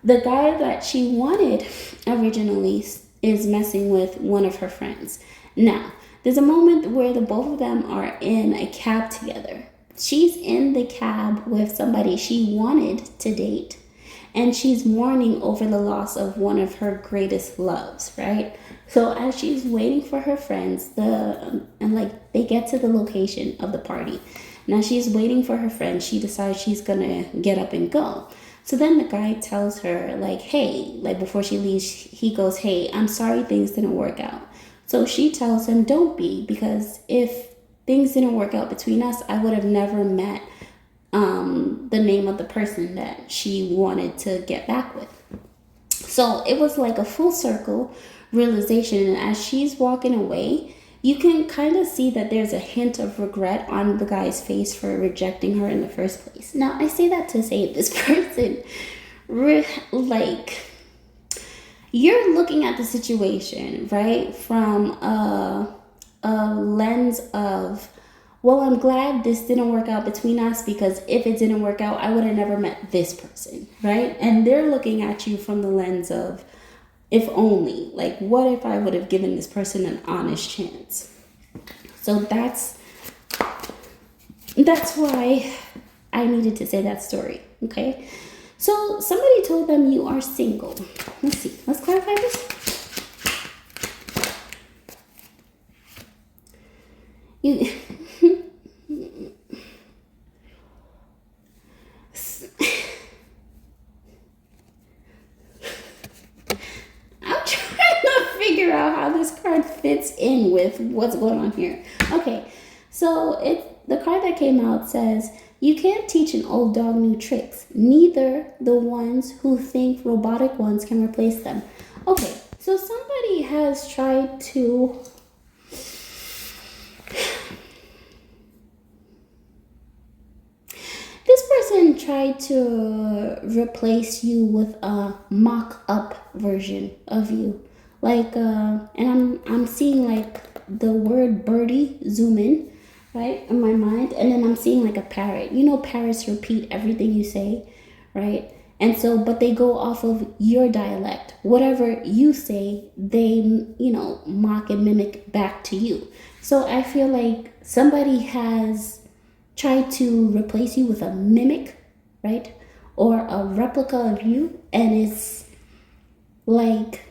A: The guy that she wanted originally is messing with one of her friends. Now, there's a moment where the both of them are in a cab together. She's in the cab with somebody she wanted to date, and she's mourning over the loss of one of her greatest loves, right? So as she's waiting for her friends, they get to the location of the party. Now she's waiting for her friends. She decides she's gonna get up and go. So then the guy tells her, like, hey, like before she leaves, he goes, hey, I'm sorry things didn't work out. So she tells him, don't be, because if things didn't work out between us, I would have never met the name of the person that she wanted to get back with. So it was like a full circle realization. And as she's walking away, you can kind of see that there's a hint of regret on the guy's face for rejecting her in the first place. Now, I say that to say this person, you're looking at the situation, right, from a lens of, well, I'm glad this didn't work out between us, because if it didn't work out, I would have never met this person, right? And they're looking at you from the lens of, if only, like, what if I would have given this person an honest chance? So that's why I needed to say that story, okay? So somebody told them you are single. Let's see, let's clarify this. You... out how this card fits in with what's going on here. Okay, so the card that came out says, you can't teach an old dog new tricks. Neither the ones who think robotic ones can replace them. Okay, so somebody has tried to... This person tried to replace you with a mock-up version of you. Like, and I'm seeing like the word birdie zoom in, right, in my mind. And then I'm seeing like a parrot. You know, parrots repeat everything you say, right? And so, but they go off of your dialect. Whatever you say, they, mock and mimic back to you. So I feel like somebody has tried to replace you with a mimic, right? Or a replica of you. And it's like...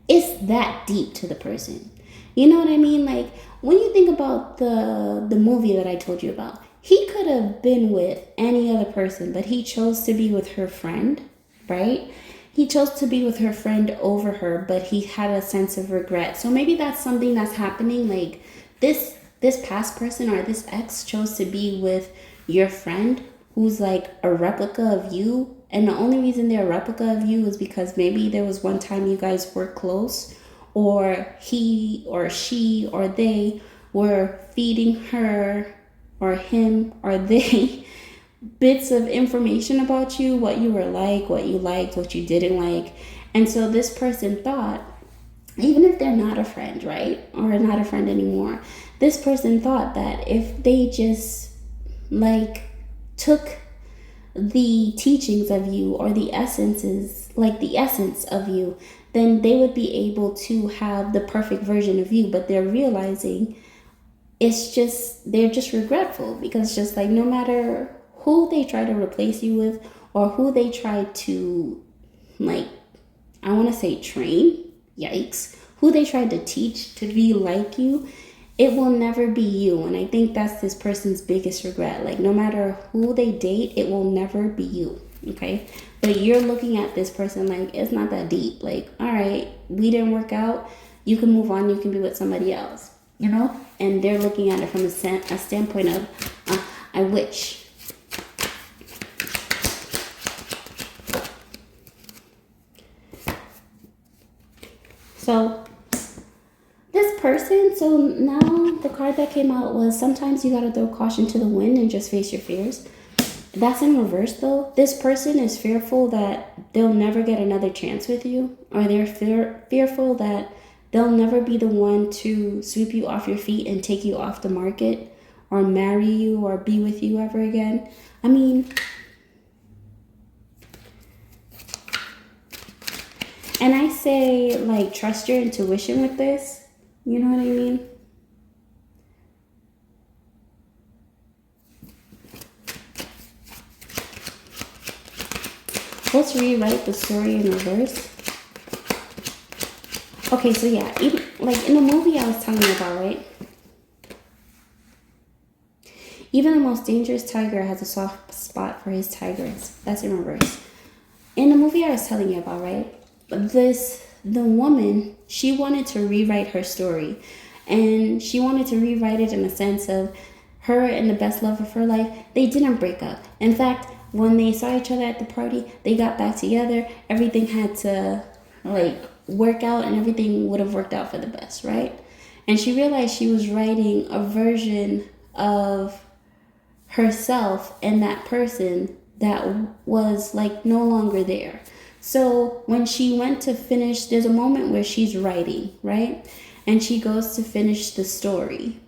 A: it's that deep to the person. You know what I mean? Like, when you think about the movie that I told you about, he could have been with any other person, but he chose to be with her friend, right? He chose to be with her friend over her, but he had a sense of regret. So maybe that's something that's happening. Like, this past person or this ex chose to be with your friend who's like a replica of you. And the only reason they're a replica of you is because maybe there was one time you guys were close, or he or she or they were feeding her or him or they bits of information about you, what you were like, what you liked, what you didn't like. And so this person thought, even if they're not a friend, right, or not a friend anymore, this person thought that if they just like took the teachings of you, or the essences, like the essence of you, then they would be able to have the perfect version of you. But they're realizing it's just, they're just regretful, because just like no matter who they try to replace you with, or who they try to, like, I want to say train, yikes, who they try to teach to be like you, it will never be you. And I think that's this person's biggest regret. Like, no matter who they date, it will never be you. Okay. But you're looking at this person like, it's not that deep. Like, all right, we didn't work out. You can move on. You can be with somebody else, you know? And they're looking at it from a standpoint of, I wish. So this person, so now the card that came out was, sometimes you gotta throw caution to the wind and just face your fears. That's in reverse though. This person is fearful that they'll never get another chance with you, or they're fearful that they'll never be the one to sweep you off your feet and take you off the market, or marry you, or be with you ever again. I mean, and I say, like, trust your intuition with this. You know what I mean? Let's rewrite the story in reverse. Okay, so yeah, even, like in the movie I was telling you about, right? Even the most dangerous tiger has a soft spot for his tigress. That's in reverse. In the movie I was telling you about, right? The woman, she wanted to rewrite her story. And she wanted to rewrite it in a sense of her and the best love of her life, they didn't break up. In fact, when they saw each other at the party, they got back together. Everything had to, like, work out, and everything would have worked out for the best, right? And she realized she was writing a version of herself and that person that was, like, no longer there. So when she went to finish, there's a moment where she's writing, right? And she goes to finish the story.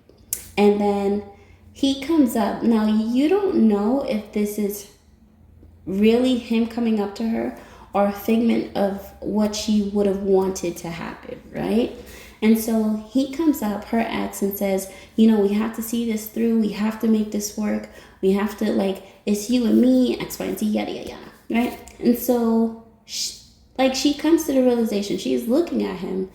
A: And then he comes up. Now, you don't know if this is really him coming up to her, or a figment of what she would have wanted to happen, right? And so he comes up, her ex, and says, you know, we have to see this through. We have to make this work. We have to, like, it's you and me, X, Y, and Z, yada, yada, yada, right? And so, she comes to the realization, she's looking at him,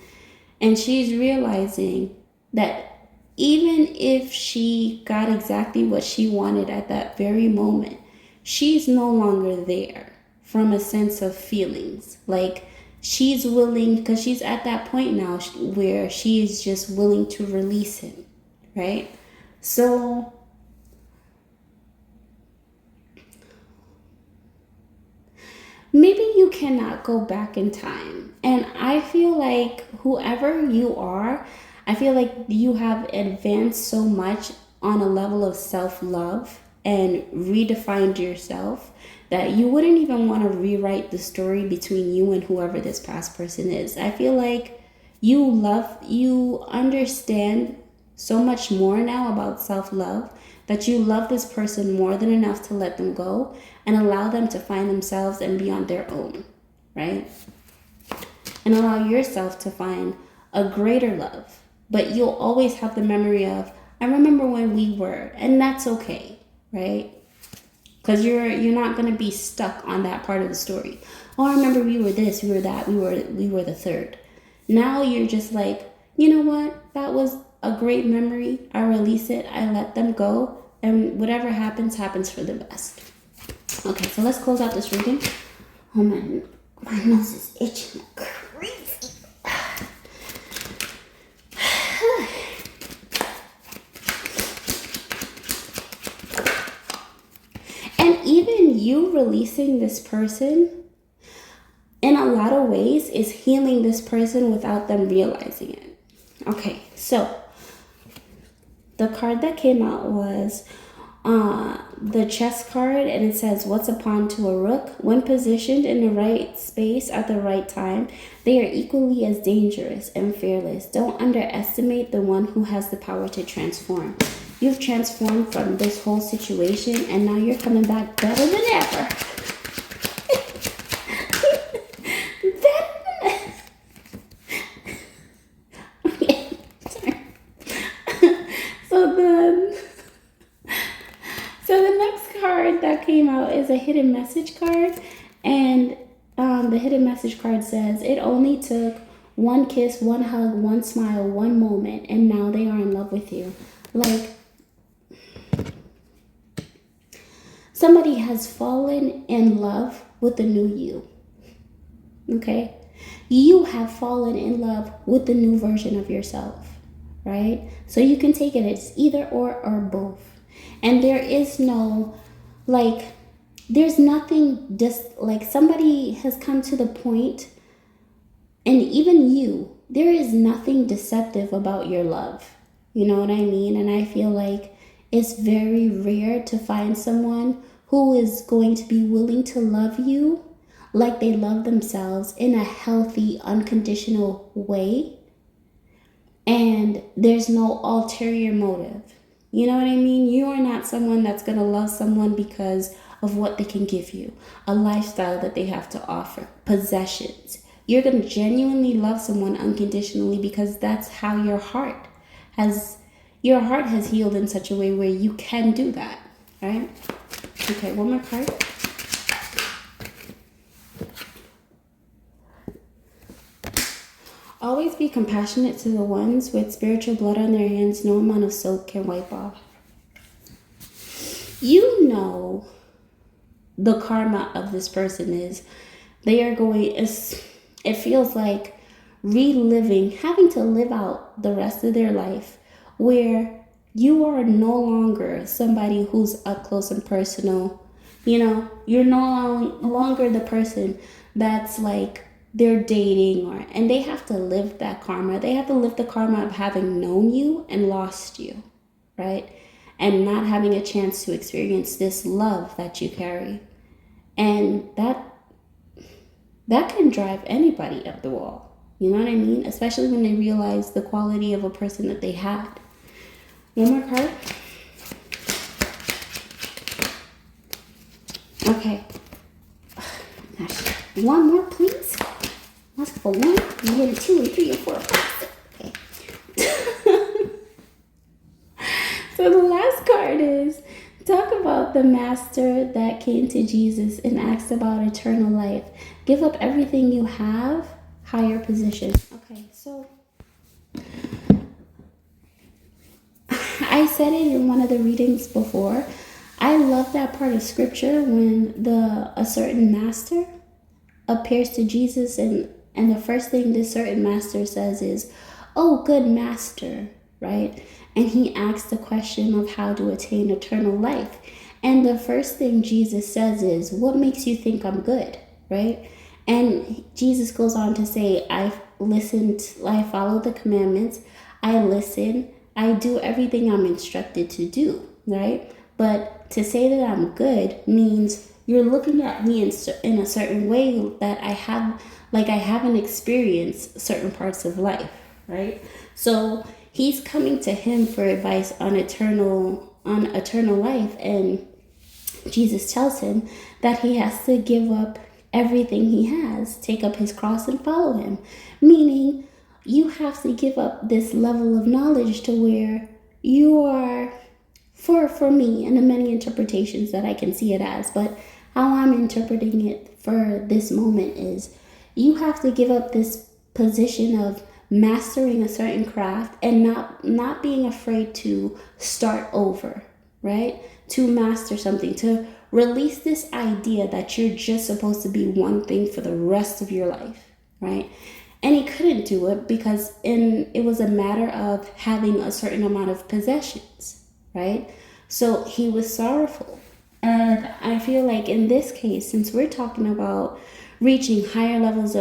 A: and she's realizing that even if she got exactly what she wanted at that very moment, she's no longer there from a sense of feelings. Like, she's willing, because she's at that point now where she is just willing to release him, right? So maybe you cannot go back in time. And I feel like whoever you are, I feel like you have advanced so much on a level of self-love and redefined yourself that you wouldn't even want to rewrite the story between you and whoever this past person is. I feel like you understand so much more now about self-love, that you love this person more than enough to let them go and allow them to find themselves and be on their own, right? And allow yourself to find a greater love. But you'll always have the memory of, I remember when we were, and that's okay, right? Because you're not going to be stuck on that part of the story. Oh, I remember we were this, we were that, we were the third. Now you're just like, you know what? That was a great memory. I release it. I let them go. And whatever happens, happens for the best. Okay, so let's close out this reading. Oh, my nose is itching like crazy. And even you releasing this person, in a lot of ways, is healing this person without them realizing it. Okay, so the card that came out was the chess card, and it says, what's a pawn to a rook? When positioned in the right space at the right time, they are equally as dangerous and fearless. Don't underestimate the one who has the power to transform. You've transformed from this whole situation, and now you're coming back better than ever. So a hidden message card, and the hidden message card says, it only took one kiss, one hug, one smile, one moment, and now they are in love with you. Like, somebody has fallen in love with the new you. Okay? You have fallen in love with the new version of yourself, right? So you can take it as either or both. And there is no, like, there's nothing just like somebody has come to the point, and even you, there is nothing deceptive about your love. You know what I mean? And I feel like it's very rare to find someone who is going to be willing to love you like they love themselves in a healthy, unconditional way. And there's no ulterior motive. You know what I mean? You are not someone that's going to love someone because of what they can give you, a lifestyle that they have to offer, possessions. You're going to genuinely love someone unconditionally because that's how your heart has healed in such a way where you can do that, right? Okay, one more card. Always be compassionate to the ones with spiritual blood on their hands no amount of soap can wipe off. You know the karma of this person is they are going, it feels like reliving, having to live out the rest of their life where you are no longer somebody who's up close and personal. You know, you're no longer the person that's like they're dating, and they have to live that karma. They have to live the karma of having known you and lost you, right? And not having a chance to experience this love that you carry. And that can drive anybody up the wall. You know what I mean? Especially when they realize the quality of a person that they had. One more card. Okay. Gosh. One more, please. Ask for one. You get a 2 and 3 and 4 and 5. Okay. So the last card is, talk about the master that came to Jesus and asked about eternal life. Give up everything you have, higher position. Okay, so I said it in one of the readings before. I love that part of scripture when a certain master appears to Jesus, and the first thing this certain master says is, "Oh, good master," right? And he asks the question of how to attain eternal life. And the first thing Jesus says is, "What makes you think I'm good?" Right? And Jesus goes on to say, I follow the commandments, I listen, I do everything I'm instructed to do, right? But to say that I'm good means you're looking at me in a certain way that I haven't experienced certain parts of life, right? So he's coming to him for advice on eternal life, and Jesus tells him that he has to give up everything he has, take up his cross and follow him. Meaning, you have to give up this level of knowledge to where you are, for me, and the many interpretations that I can see it as, but how I'm interpreting it for this moment is, you have to give up this position of mastering a certain craft and not being afraid to start over, right? To master something, to release this idea that you're just supposed to be one thing for the rest of your life, right? And he couldn't do it because it was a matter of having a certain amount of possessions, right? So he was sorrowful. And I feel like in this case, since we're talking about reaching higher levels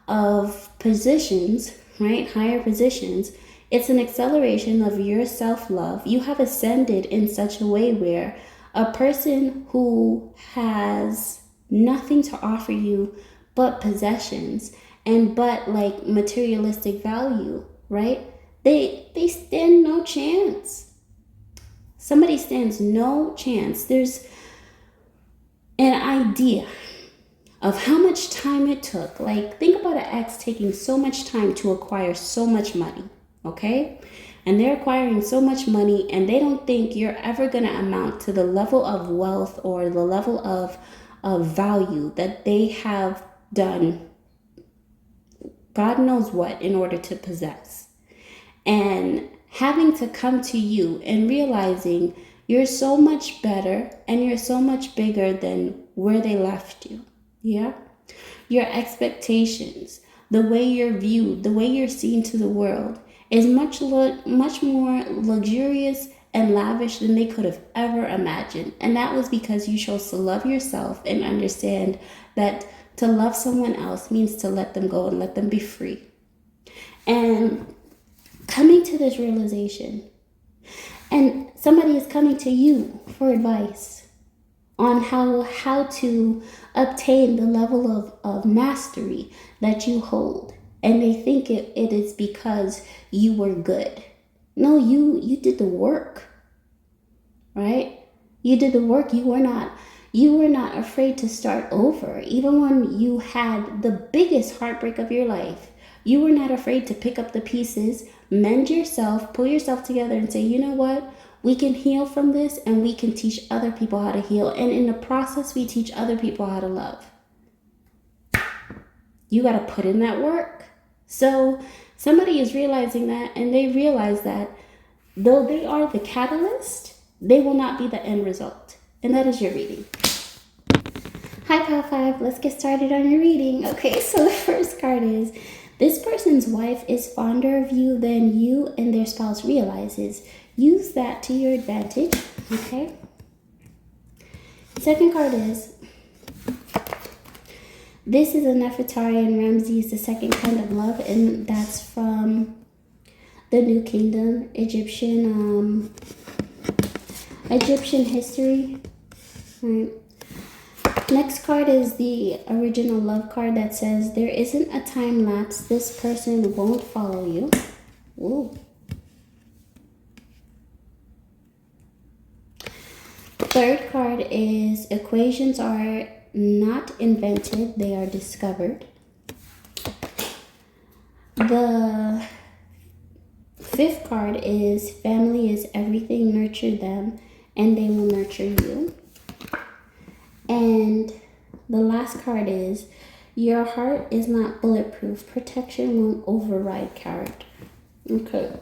A: of positions, right? Higher positions, it's an acceleration of your self-love. You have ascended in such a way where a person who has nothing to offer you but possessions and but like materialistic value, right? They stand no chance. Somebody stands no chance. There's an idea of how much time it took. Like, think about an ex taking so much time to acquire so much money, okay? and they're acquiring so much money, and they don't think you're ever going to amount to the level of wealth or the level of value that they have done God knows what in order to possess. And having to come to you and realizing you're so much better and you're so much bigger than where they left you. Yeah? Your expectations, the way you're viewed, the way you're seen to the world is much more luxurious and lavish than they could have ever imagined. And that was because you chose to love yourself and understand that to love someone else means to let them go and let them be free. And coming to this realization, and somebody is coming to you for advice on how to obtain the level of mastery that you hold. And they think it is because you were good. No, you did the work, right? You did the work. You were not afraid to start over. Even when you had the biggest heartbreak of your life, you were not afraid to pick up the pieces, mend yourself, pull yourself together and say, you know what? We can heal from this, and we can teach other people how to heal. And in the process, we teach other people how to love. You got to put in that work. So somebody is realizing that, and they realize that though they are the catalyst, they will not be the end result. And that is your reading. Hi, Pile 5. Let's get started on your reading. Okay, so the first card is, this person's wife is fonder of you than you and their spouse realizes. Use that to your advantage, okay? Second card is, this is a Nefertari, and Ramsey is the second kind of love, and that's from the New Kingdom, Egyptian history. Right. Next card is the original love card that says, there isn't a time lapse. This person won't follow you. Ooh. Third card is, equations are not invented, they are discovered. The fifth card is, family is everything, nurture them and they will nurture you. And the last card is, your heart is not bulletproof, protection won't override character. Okay.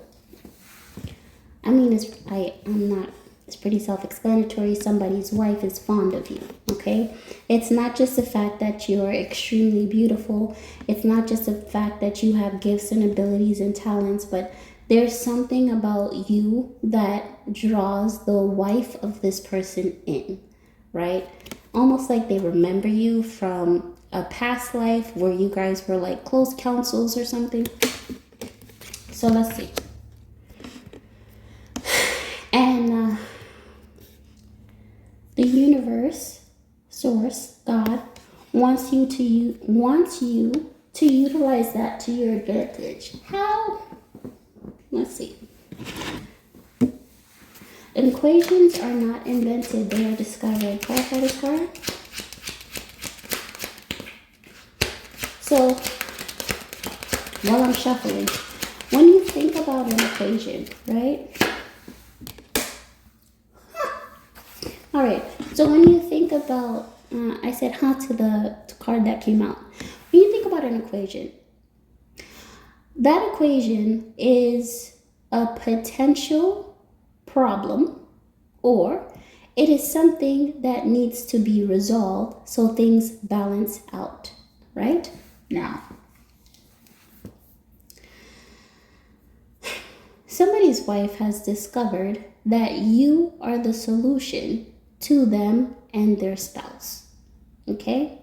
A: I mean, it's pretty self-explanatory. Somebody's wife is fond of you, okay? It's not just the fact that you're extremely beautiful. It's not just the fact that you have gifts and abilities and talents, but there's something about you that draws the wife of this person in, right? Almost like they remember you from a past life where you guys were like close counsels or something. So let's see. And the universe, source, God, wants you to utilize that to your advantage. How? Let's see. Equations are not invented, they are discovered. Clarify this card. So, while I'm shuffling, when you think about an equation, right? All right, so when you think about, I said to the card that came out. When you think about an equation, that equation is a potential problem, or it is something that needs to be resolved so things balance out, right? Now, somebody's wife has discovered that you are the solution to them and their spouse, okay?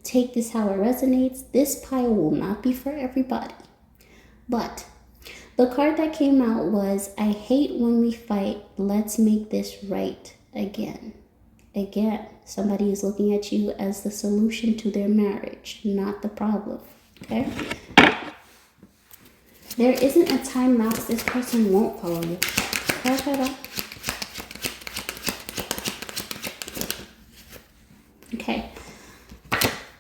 A: Take this how it resonates. This pile will not be for everybody, but the card that came out was, I hate when we fight. Let's make this right again. Again, somebody is looking at you as the solution to their marriage, not the problem. Okay? There isn't a time lapse. This person won't follow you. Okay.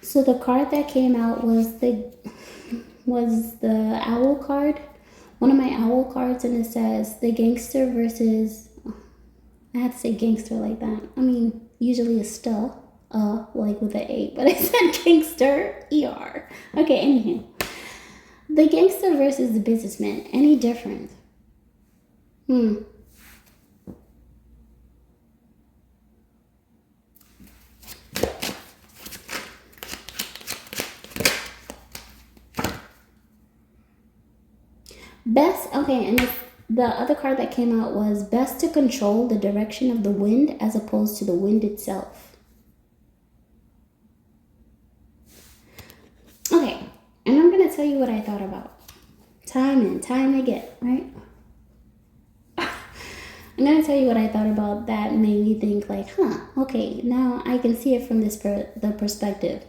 A: So the card that came out was the owl card, one of my owl cards, and it says the gangster versus, I had to say gangster like that. I mean, usually it's still, like with an A, but I said gangster, ER. Okay, anywho. The gangster versus the businessman, any different? Best, okay, and the other card that came out was best to control the direction of the wind as opposed to the wind itself. Okay, and I'm going to tell you what I thought about. Time and time again, right? I'm going to tell you what I thought about that made me think like, okay, now I can see it from the perspective.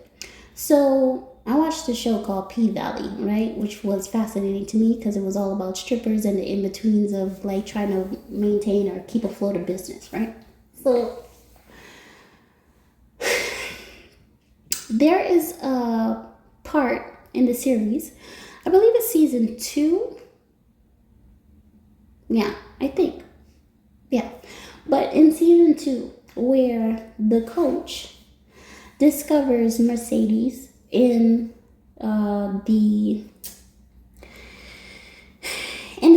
A: So I watched a show called P-Valley, right? Which was fascinating to me because it was all about strippers and the in-betweens of like trying to maintain or keep afloat a business, right? So there is a part in the series, I believe it's season 2. Yeah, I think. Yeah. But in season 2, where the coach discovers Mercedes in the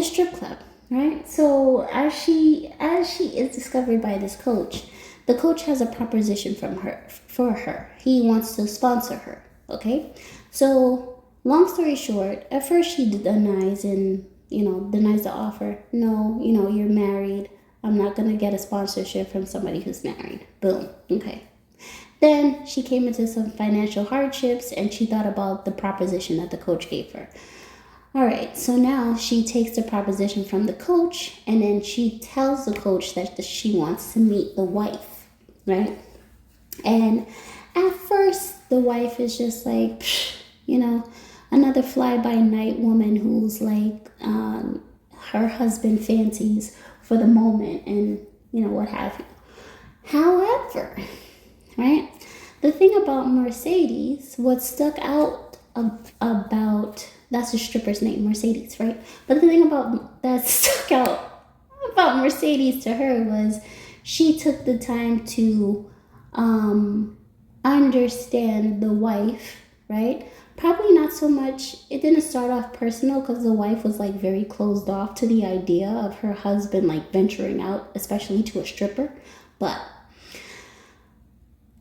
A: strip club, right? So as she is discovered by this coach, the coach has a proposition for her. He wants to sponsor her. Okay, so long story short, at first she denies the offer. No, you're married. I'm not gonna get a sponsorship from somebody who's married. Boom. Okay. Then she came into some financial hardships and she thought about the proposition that the coach gave her. All right, so now she takes the proposition from the coach and then she tells the coach that she wants to meet the wife, right? And at first, the wife is just like, another fly-by-night woman who's like her husband fancies for the moment and, what have you. However, right? The thing about Mercedes, what stuck out about, that's the stripper's name, Mercedes, right? But the thing about that stuck out about Mercedes to her was she took the time to understand the wife, right? Probably not so much, it didn't start off personal because the wife was like very closed off to the idea of her husband like venturing out, especially to a stripper. But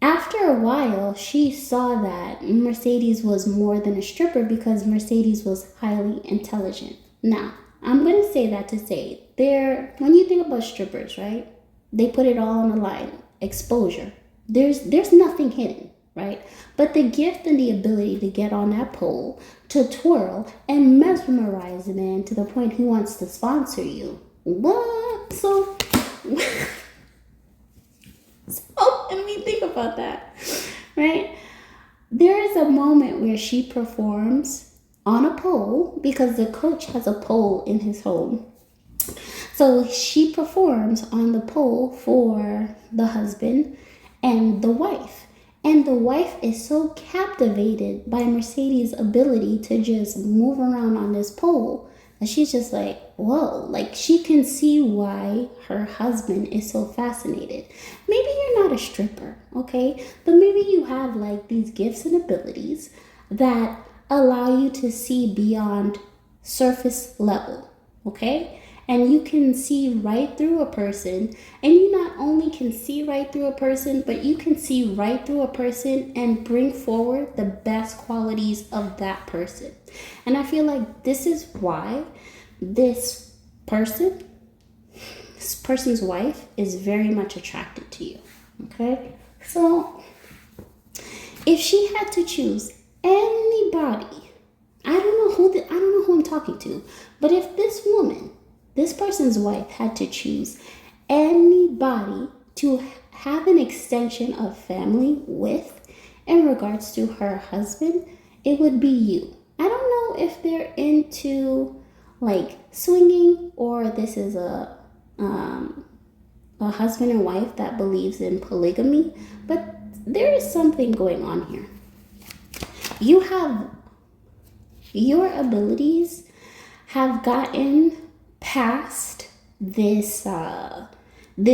A: after a while, she saw that Mercedes was more than a stripper because Mercedes was highly intelligent. Now, I'm going to say that to say, when you think about strippers, right, they put it all on the line. Exposure. There's nothing hidden, right? But the gift and the ability to get on that pole, to twirl and mesmerize a man to the point he wants to sponsor you. What? So let me think about that, right? There is a moment where she performs on a pole because the coach has a pole in his home. So she performs on the pole for the husband and the wife. And the wife is so captivated by Mercedes' ability to just move around on this pole that she's just like, whoa, like she can see why her husband is so fascinated. Maybe you're not a stripper, okay? But maybe you have like these gifts and abilities that allow you to see beyond surface level, okay? And you can see right through a person, and you not only can see right through a person, but you can see right through a person and bring forward the best qualities of that person. And I feel like this is why this person's wife is very much attracted to you, okay? So if she had to choose anybody, I don't know who I'm talking to, but if this person's wife had to choose anybody to have an extension of family with in regards to her husband, it would be you. I don't know if they're into like swinging or this is a husband and wife that believes in polygamy, but there is something going on here. You have your abilities have gotten past this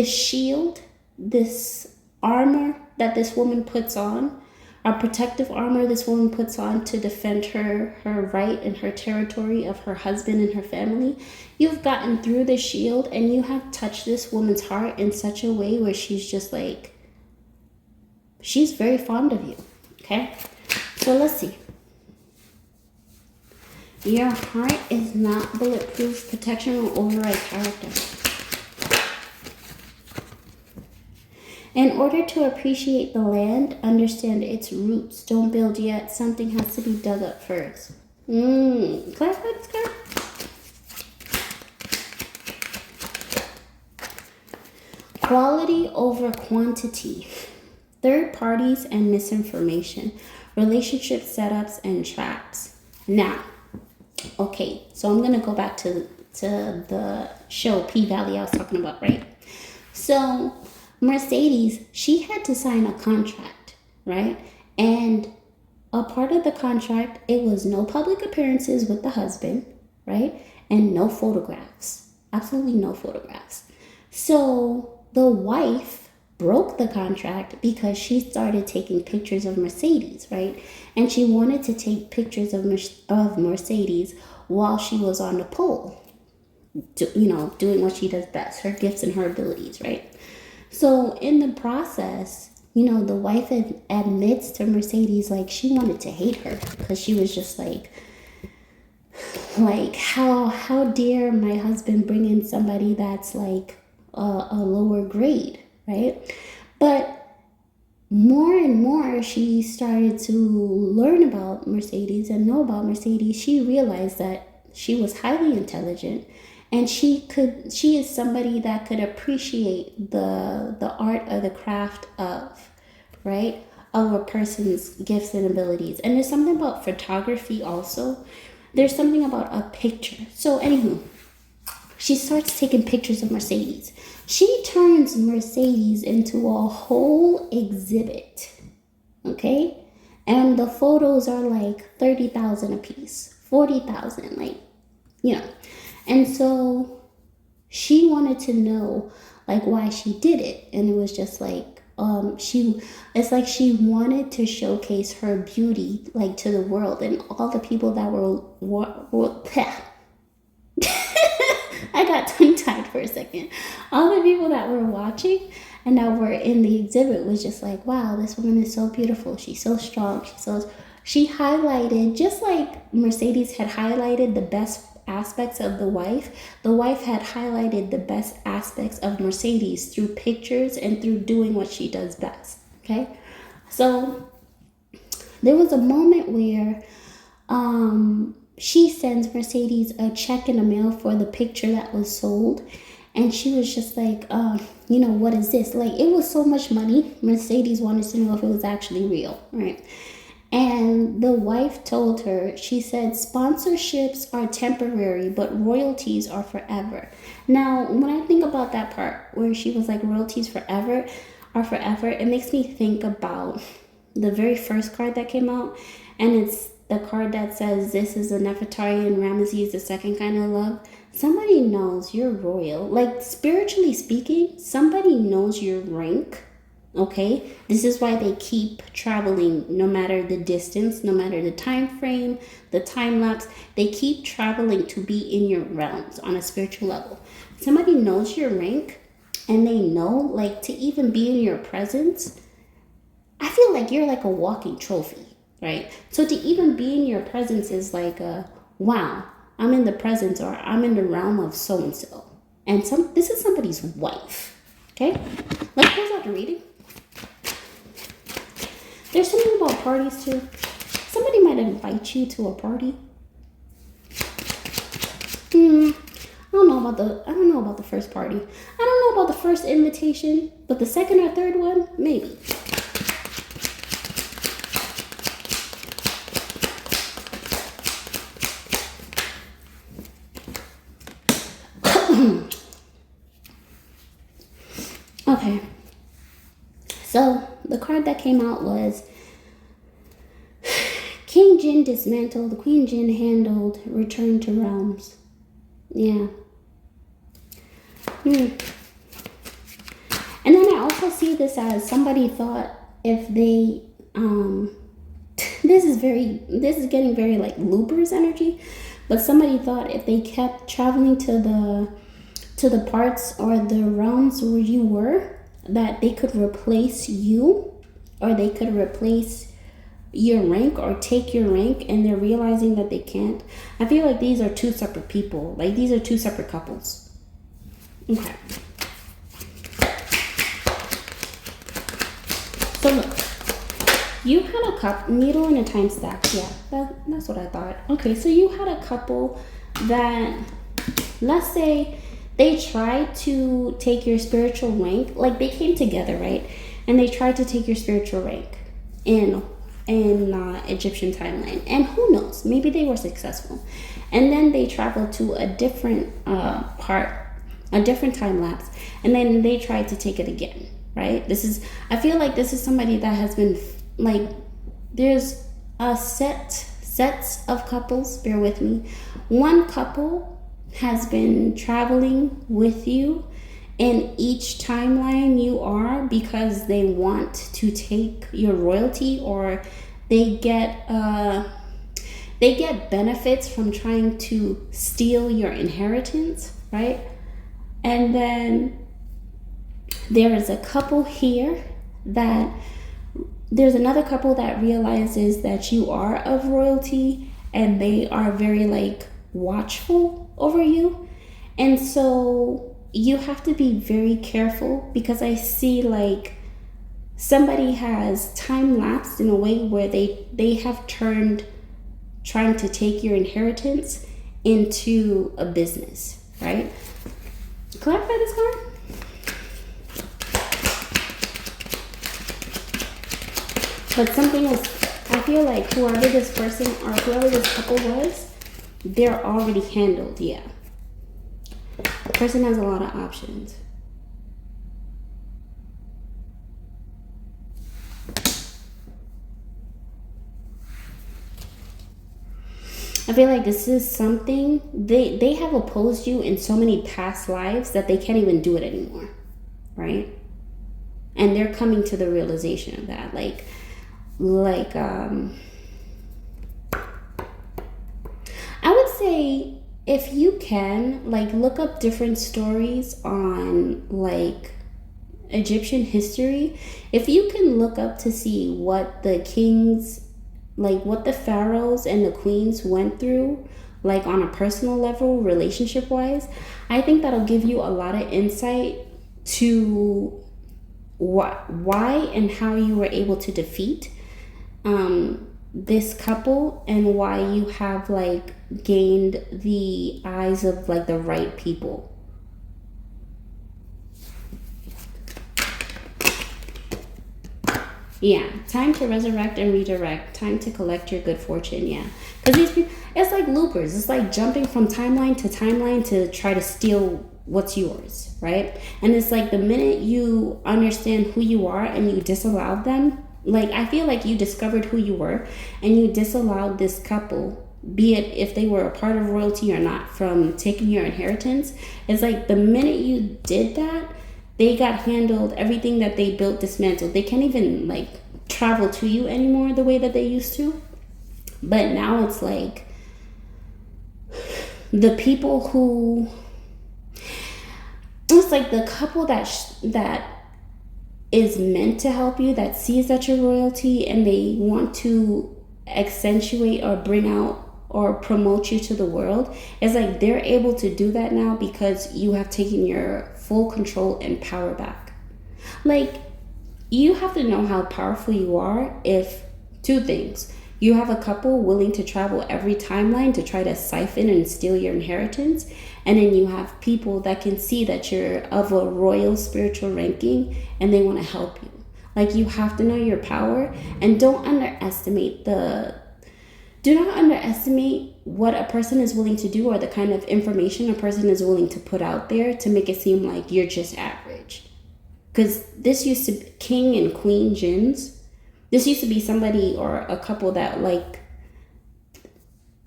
A: shield, this armor that this woman puts on, a protective armor this woman puts on to defend her right and her territory of her husband and her family. You've gotten through the shield and you have touched this woman's heart in such a way where she's just like, she's very fond of you. Okay, so let's see. Your heart is not bulletproof. Protection will override character. In order to appreciate the land, understand its roots. Don't build yet. Something has to be dug up first. Clarify this card. Quality over quantity. Third parties and misinformation. Relationship setups and traps. Now, okay, so I'm going to go back to the show P-Valley I was talking about, right? So Mercedes, she had to sign a contract, right? And a part of the contract, it was no public appearances with the husband, right? And no photographs. Absolutely no photographs. So the wife broke the contract because she started taking pictures of Mercedes, right? And she wanted to take pictures of Mercedes while she was on the pole, doing what she does best, her gifts and her abilities, right? So in the process, the wife admits to Mercedes, like, she wanted to hate her because she was just like how dare my husband bring in somebody that's like a lower grade, right? But more and more she started to learn about Mercedes and know about Mercedes. She realized that she was highly intelligent, and she is somebody that could appreciate the art or the craft of, right, of a person's gifts and abilities. And there's something about photography also. There's something about a picture. So anywho, she starts taking pictures of Mercedes. She turns Mercedes into a whole exhibit, okay? And the photos are like 30,000 a piece, 40,000, And so she wanted to know, like, why she did it. And it was just like, it's like she wanted to showcase her beauty, like, to the world. And all the people that were I got tongue-tied for a second. All the people that were watching and that were in the exhibit was just like, wow, this woman is so beautiful. She's so strong. She highlighted, just like Mercedes had highlighted the best aspects of the wife had highlighted the best aspects of Mercedes through pictures and through doing what she does best. Okay, so there was a moment where she sends Mercedes a check in the mail for the picture that was sold, and she was just like, what is this? Like, it was so much money. Mercedes wanted to know if it was actually real, right? And the wife told her, she said, sponsorships are temporary, but royalties are forever. Now, when I think about that part where she was like, royalties forever are forever, it makes me think about the very first card that came out. And it's the card that says, this is a Nefertari and Ramesses the second kind of love. Somebody knows you're royal. Like, spiritually speaking, somebody knows your rank. Okay, this is why they keep traveling, no matter the distance, no matter the time frame, the time lapse. They keep traveling to be in your realms on a spiritual level. Somebody knows your rank, and they know, like, to even be in your presence. I feel like you're like a walking trophy, right? So to even be in your presence is like wow, I'm in the presence, or I'm in the realm of so and so, and this is somebody's wife. Okay, let's close out the reading. There's something about parties too. Somebody might invite you to a party. I don't know about the first party. I don't know about the first invitation, but the second or third one, maybe. Okay. So the card that came out was King Jin dismantled, Queen Jin handled, return to realms. Yeah. Hmm. And then I also see this as somebody thought if they this is getting very like loopers energy, but somebody thought if they kept traveling to the parts or the realms where you were, that they could replace you, or they could replace your rank or take your rank, and they're realizing that they can't. I feel like these are two separate people. Like these are two separate couples. Okay. So look, you had a cup needle and a time stack. Yeah, that's what I thought. Okay, so you had a couple that, let's say, they tried to take your spiritual rank. Like they came together, right? And they tried to take your spiritual rank in Egyptian timeline. And who knows? Maybe they were successful. And then they traveled to a different a different time lapse, and then they tried to take it again. Right? I feel like this is somebody that has been like, there's a sets of couples, bear with me. One couple has been traveling with you in each timeline you are, because they want to take your royalty, or they get benefits from trying to steal your inheritance, right? And then there is a couple here that there's another couple that realizes that you are of royalty, and they are very like watchful over you. And so you have to be very careful, because I see like somebody has time lapsed in a way where they have turned trying to take your inheritance into a business, right? Clarify this card. But something is, I feel like whoever this person or whoever this couple was, they're already handled, yeah. The person has a lot of options. I feel like this is something, they have opposed you in so many past lives that they can't even do it anymore, right? And they're coming to the realization of that. Like I would say, if you can, like, look up different stories on like Egyptian history. If you can look up to see what the kings, like what the pharaohs and the queens went through, like on a personal level, relationship wise, I think that'll give you a lot of insight to why and how you were able to defeat this couple, and why you have like gained the eyes of like the right people. Yeah, time to resurrect and redirect. Time to collect your good fortune. Yeah, because these people, it's like loopers. It's like jumping from timeline to try to steal what's yours, right? And it's like the minute you understand who you are and you disallow them, like I feel like you discovered who you were and you disallowed this couple, be it if they were a part of royalty or not, from taking your inheritance. It's like the minute you did that, they got handled, everything that they built dismantled. They can't even like travel to you anymore the way that they used to. But now it's like the people who, it's like the couple that is meant to help you, that sees that you're royalty, and they want to accentuate or bring out or promote you to the world. It's like they're able to do that now because you have taken your full control and power back. Like, you have to know how powerful you are if two things. You have a couple willing to travel every timeline to try to siphon and steal your inheritance. And then you have people that can see that you're of a royal spiritual ranking and they want to help you. Like, you have to know your power, and do not underestimate what a person is willing to do, or the kind of information a person is willing to put out there to make it seem like you're just average. Because this used to be king and queen jinns. This used to be somebody or a couple that, like,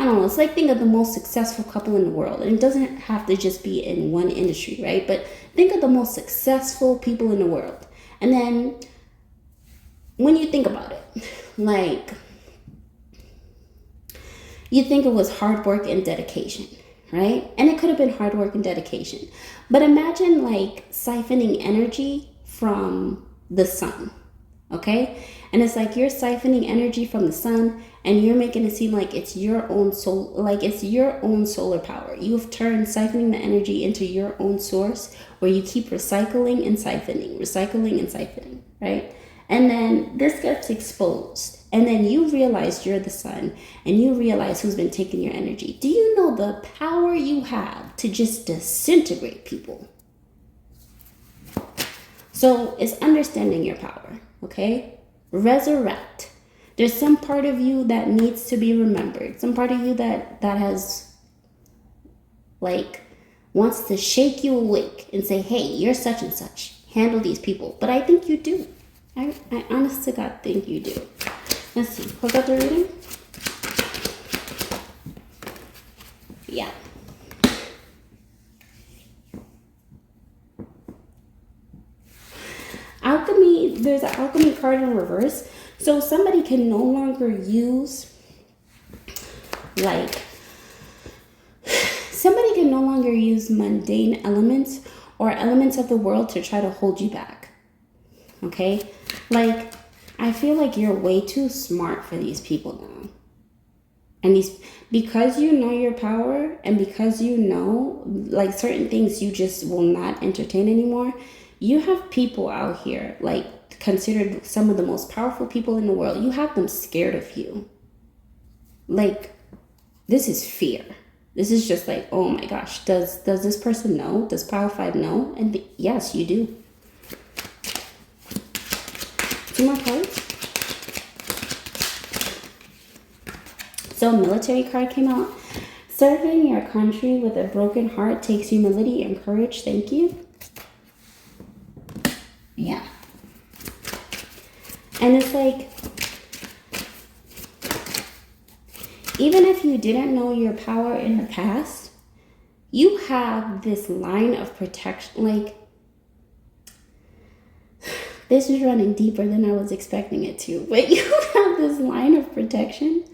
A: I don't know, it's like think of the most successful couple in the world. And it doesn't have to just be in one industry, right? But think of the most successful people in the world. And then when you think about it, like, you think it was hard work and dedication, right? And it could have been hard work and dedication. But imagine like siphoning energy from the sun, okay? And it's like you're siphoning energy from the sun and you're making it seem like it's your own soul, like it's your own solar power. You've turned siphoning the energy into your own source where you keep recycling and siphoning, right? And then this gets exposed. And then you realize you're the sun and you realize who's been taking your energy. Do you know the power you have to just disintegrate people? So it's understanding your power, okay? Resurrect. There's some part of you that needs to be remembered. Some part of you that has like wants to shake you awake and say, hey, you're such and such. Handle these people. But I think you do. I honest to God think you do. Let's see. Was that the reading? Yeah. Alchemy, there's an alchemy card in reverse. So somebody can no longer use, somebody can no longer use mundane elements or elements of the world to try to hold you back. Okay? Like, I feel like you're way too smart for these people now. And because you know your power and because you know, like, certain things you just will not entertain anymore, you have people out here, like, considered some of the most powerful people in the world. You have them scared of you. Like, this is fear. This is just like, oh my gosh, does this person know? Does Power 5 know? And yes, you do. 2 more cards. So a military card came out. Serving your country with a broken heart takes humility and courage. Thank you. Yeah. And it's like, even if you didn't know your power in the past, you have this line of protection. Like, this is running deeper than I was expecting it to. But you have this line of protection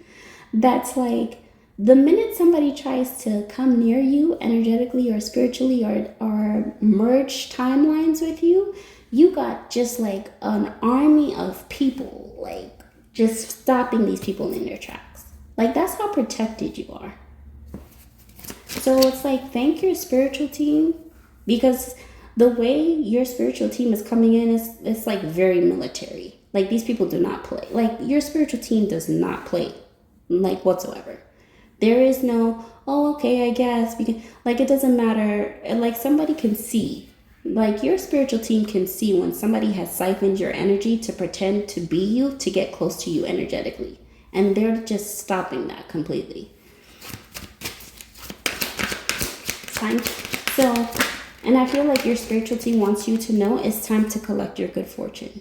A: that's like, the minute somebody tries to come near you energetically or spiritually or merge timelines with you, you got just like an army of people, like, just stopping these people in their tracks. Like, that's how protected you are. So it's like, thank your spiritual team, because the way your spiritual team is coming in it's like very military. Like, these people do not play. Like, your spiritual team does not play, like, whatsoever. There is no, oh, okay, I guess. Like, it doesn't matter. Like, somebody can see. Like, your spiritual team can see when somebody has siphoned your energy to pretend to be you, to get close to you energetically. And they're just stopping that completely. Time. So, and I feel like your spiritual team wants you to know it's time to collect your good fortune.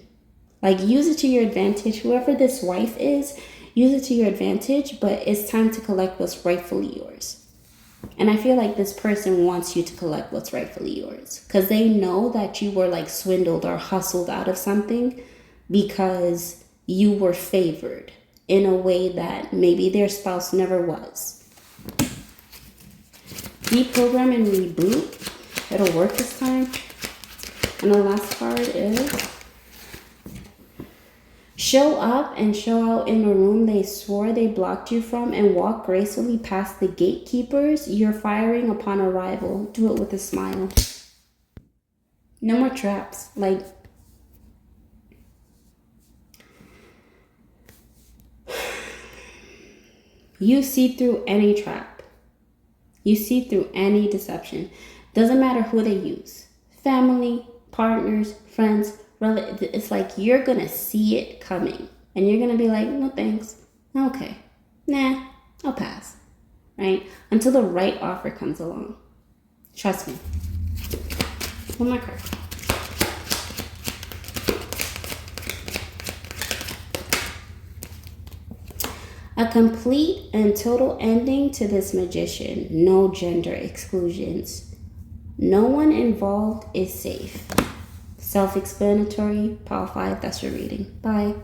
A: Like, use it to your advantage. Whoever this wife is, use it to your advantage, but it's time to collect what's rightfully yours. And I feel like this person wants you to collect what's rightfully yours, because they know that you were like swindled or hustled out of something because you were favored in a way that maybe their spouse never was. Deprogram and reboot. It'll work this time. And the last card is show up and show out in the room they swore they blocked you from and walk gracefully past the gatekeepers you're firing upon arrival. Do it with a smile. No more traps. Like, you see through any trap. You see through any deception. Doesn't matter who they use. Family, partners, friends, relatives. It's like you're going to see it coming. And you're going to be like, no thanks. Okay. Nah, I'll pass. Right? Until the right offer comes along. Trust me. One more card. A complete and total ending to this magician. No gender exclusions. No one involved is safe. Self-explanatory. Pile 5, that's your reading. Bye.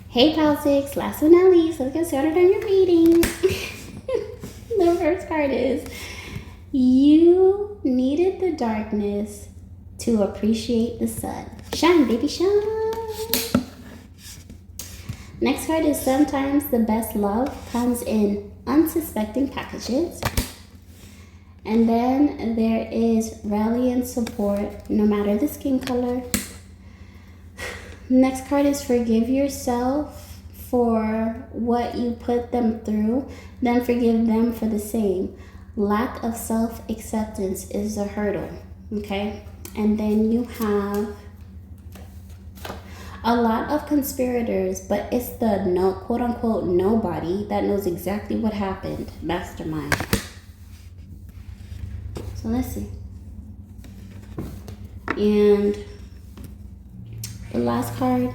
A: Hey, Pile 6, last but not least, let's get started on your reading. The first card is, you needed the darkness to appreciate the sun. Shine, baby, shine. Next card is, sometimes the best love comes in unsuspecting packages. And then there is rally and support, no matter the skin color. Next card is, forgive yourself for what you put them through, then forgive them for the same. Lack of self-acceptance is a hurdle, okay? And then you have a lot of conspirators, but it's the no, quote unquote nobody that knows exactly what happened. Mastermind. So let's see. And the last card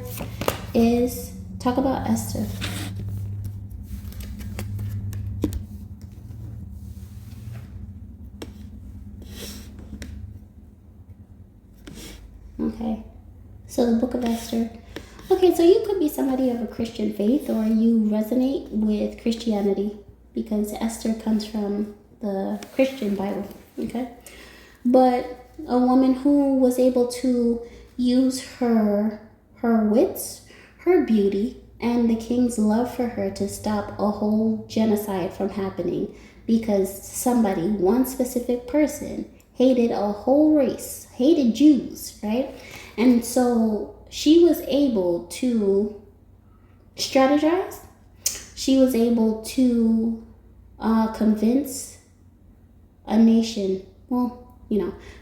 A: is, talk about Esther. Okay, so the Book of Esther. Okay, so you could be somebody of a Christian faith, or you resonate with Christianity, because Esther comes from the Christian Bible, okay? But a woman who was able to use her wits, her beauty, and the king's love for her to stop a whole genocide from happening, because somebody, one specific person, hated a whole race, hated Jews, right? And so she was able to strategize. She was able to convince a nation,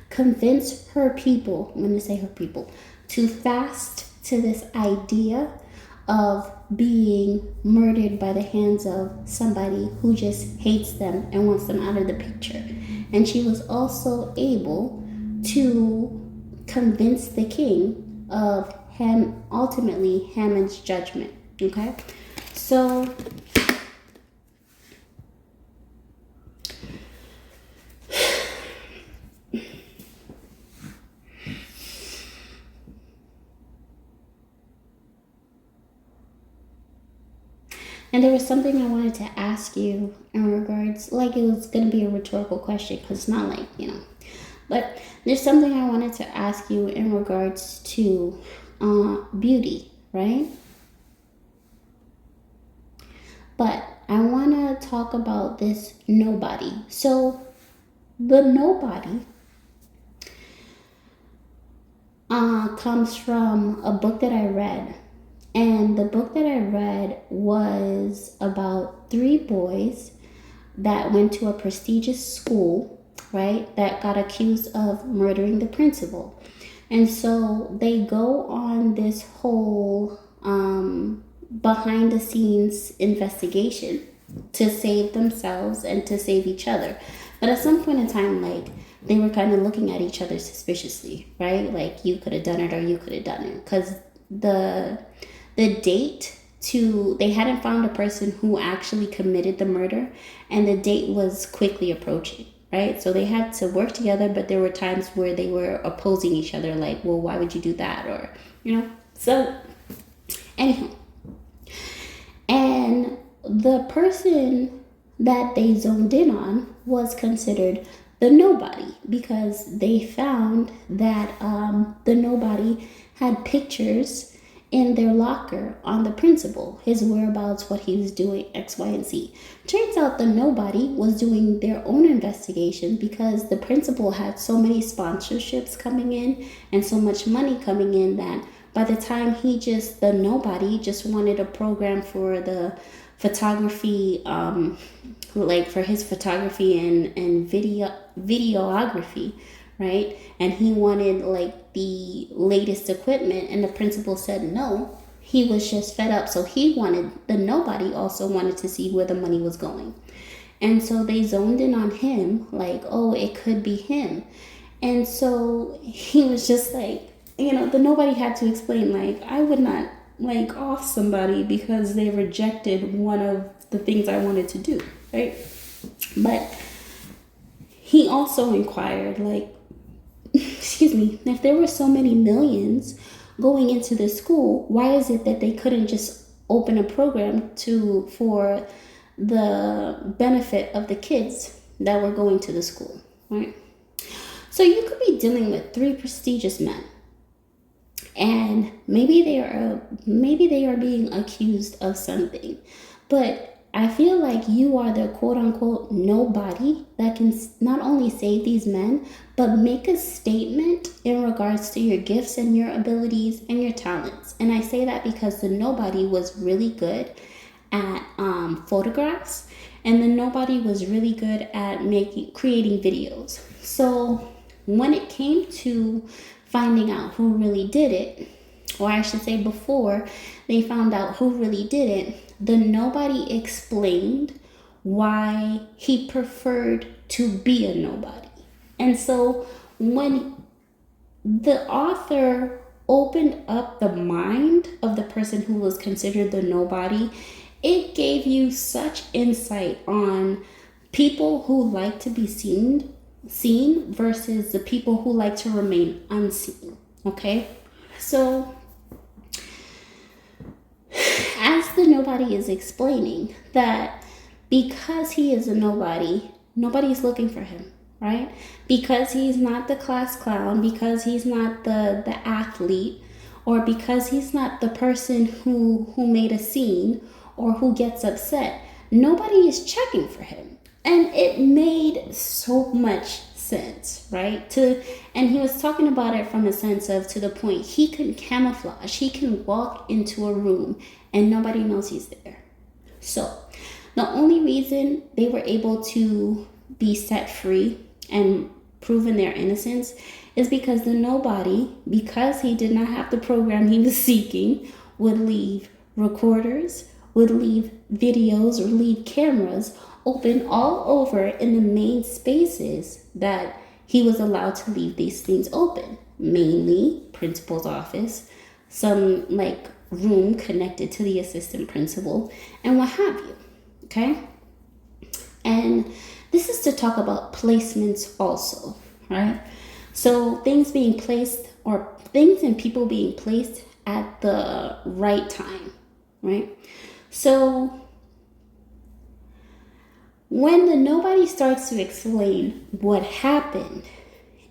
A: convince her people, I'm going to say her people, to fast to this idea of being murdered by the hands of somebody who just hates them and wants them out of the picture. And she was also able to convince the king of ultimately Haman's judgment, okay? So and there was something I wanted to ask you in regards, like it was going to be a rhetorical question, because it's not like, but there's something I wanted to ask you in regards to beauty, right? But I want to talk about this nobody. So the nobody comes from a book that I read. And the book that I read was about 3 boys that went to a prestigious school, right, that got accused of murdering the principal. And so they go on this whole behind the scenes investigation to save themselves and to save each other. But at some point in time, like, they were kind of looking at each other suspiciously, right? Like, you could have done it or you could have done it. Because the date they hadn't found a person who actually committed the murder, and the date was quickly approaching, right? So they had to work together, but there were times where they were opposing each other, like, well, why would you do that? Or, so anyhow. And the person that they zoned in on was considered the nobody, because they found that the nobody had pictures in their locker on the principal, his whereabouts, what he was doing, X, Y, and Z. Turns out the nobody was doing their own investigation, because the principal had so many sponsorships coming in and so much money coming in that by the time the nobody just wanted a program for the photography, like for his photography and videography, right? And he wanted like the latest equipment, and the principal said no. He was just fed up. So the nobody also wanted to see where the money was going. And so they zoned in on him, like, oh, it could be him. And so he was just like, the nobody had to explain, like, I would not like off somebody because they rejected one of the things I wanted to do, right? But he also inquired, like, excuse me, if there were so many millions going into the school, why is it that they couldn't just open a program for the benefit of the kids that were going to the school, right? So you could be dealing with three prestigious men, and maybe they are being accused of something, but I feel like you are the quote unquote nobody that can not only save these men, but make a statement in regards to your gifts and your abilities and your talents. And I say that because the nobody was really good at photographs, and the nobody was really good at creating videos. So when it came to finding out who really did it, or I should say before they found out who really did it, the nobody explained why he preferred to be a nobody. And so when the author opened up the mind of the person who was considered the nobody, it gave you such insight on people who like to be seen versus the people who like to remain unseen. Okay? So as the nobody is explaining that because he is a nobody, nobody's looking for him, right? Because he's not the class clown, because he's not the athlete, or because he's not the person who made a scene or who gets upset, nobody is checking for him. And it made so much sense, right? And he was talking about it from a sense of, to the point, he can camouflage, he can walk into a room and nobody knows he's there. So the only reason they were able to be set free and proven their innocence is because the nobody, because he did not have the program he was seeking, would leave recorders, would leave videos, or leave cameras open all over in the main spaces that he was allowed to leave these things open. Mainly principal's office, some like room connected to the assistant principal, and what have you. Okay? And this is to talk about placements also, right? So things being placed, or things and people being placed at the right time, right? So when the nobody starts to explain what happened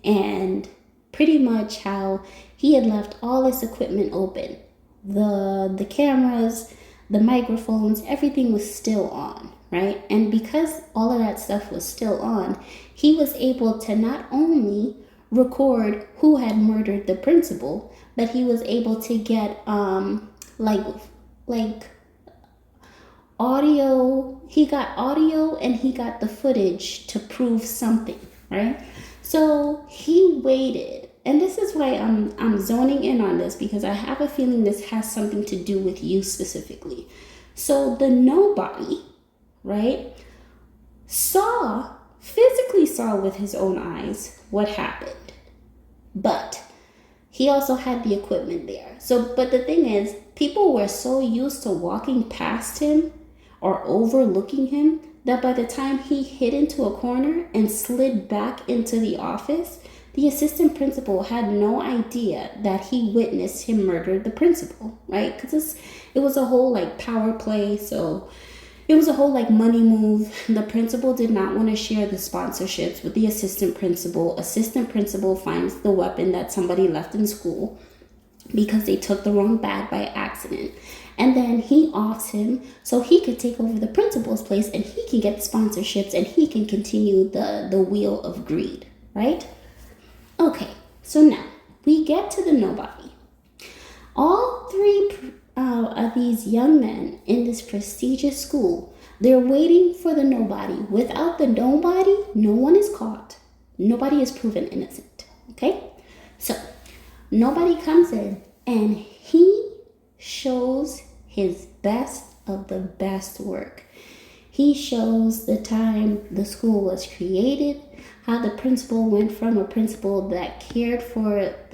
A: and pretty much how he had left all this equipment open, the cameras, the microphones, everything was still on, right? And because all of that stuff was still on, he was able to not only record who had murdered the principal, but he was able to get like audio. He got audio and he got the footage to prove something, right? So he waited, and this is why I'm zoning in on this, because I have a feeling this has something to do with you specifically. So the nobody, right, physically saw with his own eyes what happened, but he also had the equipment there. So, but the thing is, people were so used to walking past him or overlooking him that by the time he hid into a corner and slid back into the office, the assistant principal had no idea that he witnessed him murder the principal, right? Because it was a whole like power play, so it was a whole like money move. The principal did not want to share the sponsorships with the assistant principal. Assistant principal finds the weapon that somebody left in school because they took the wrong bag by accident. And then he offs him so he could take over the principal's place and he can get sponsorships and he can continue the wheel of greed, right? Okay, so now we get to the nobody. All three of these young men in this prestigious school, they're waiting for the nobody. Without the nobody, no one is caught. Nobody is proven innocent, okay? So nobody comes in and he shows his best of the best work. He shows the time the school was created, how the principal went from a principal that cared for it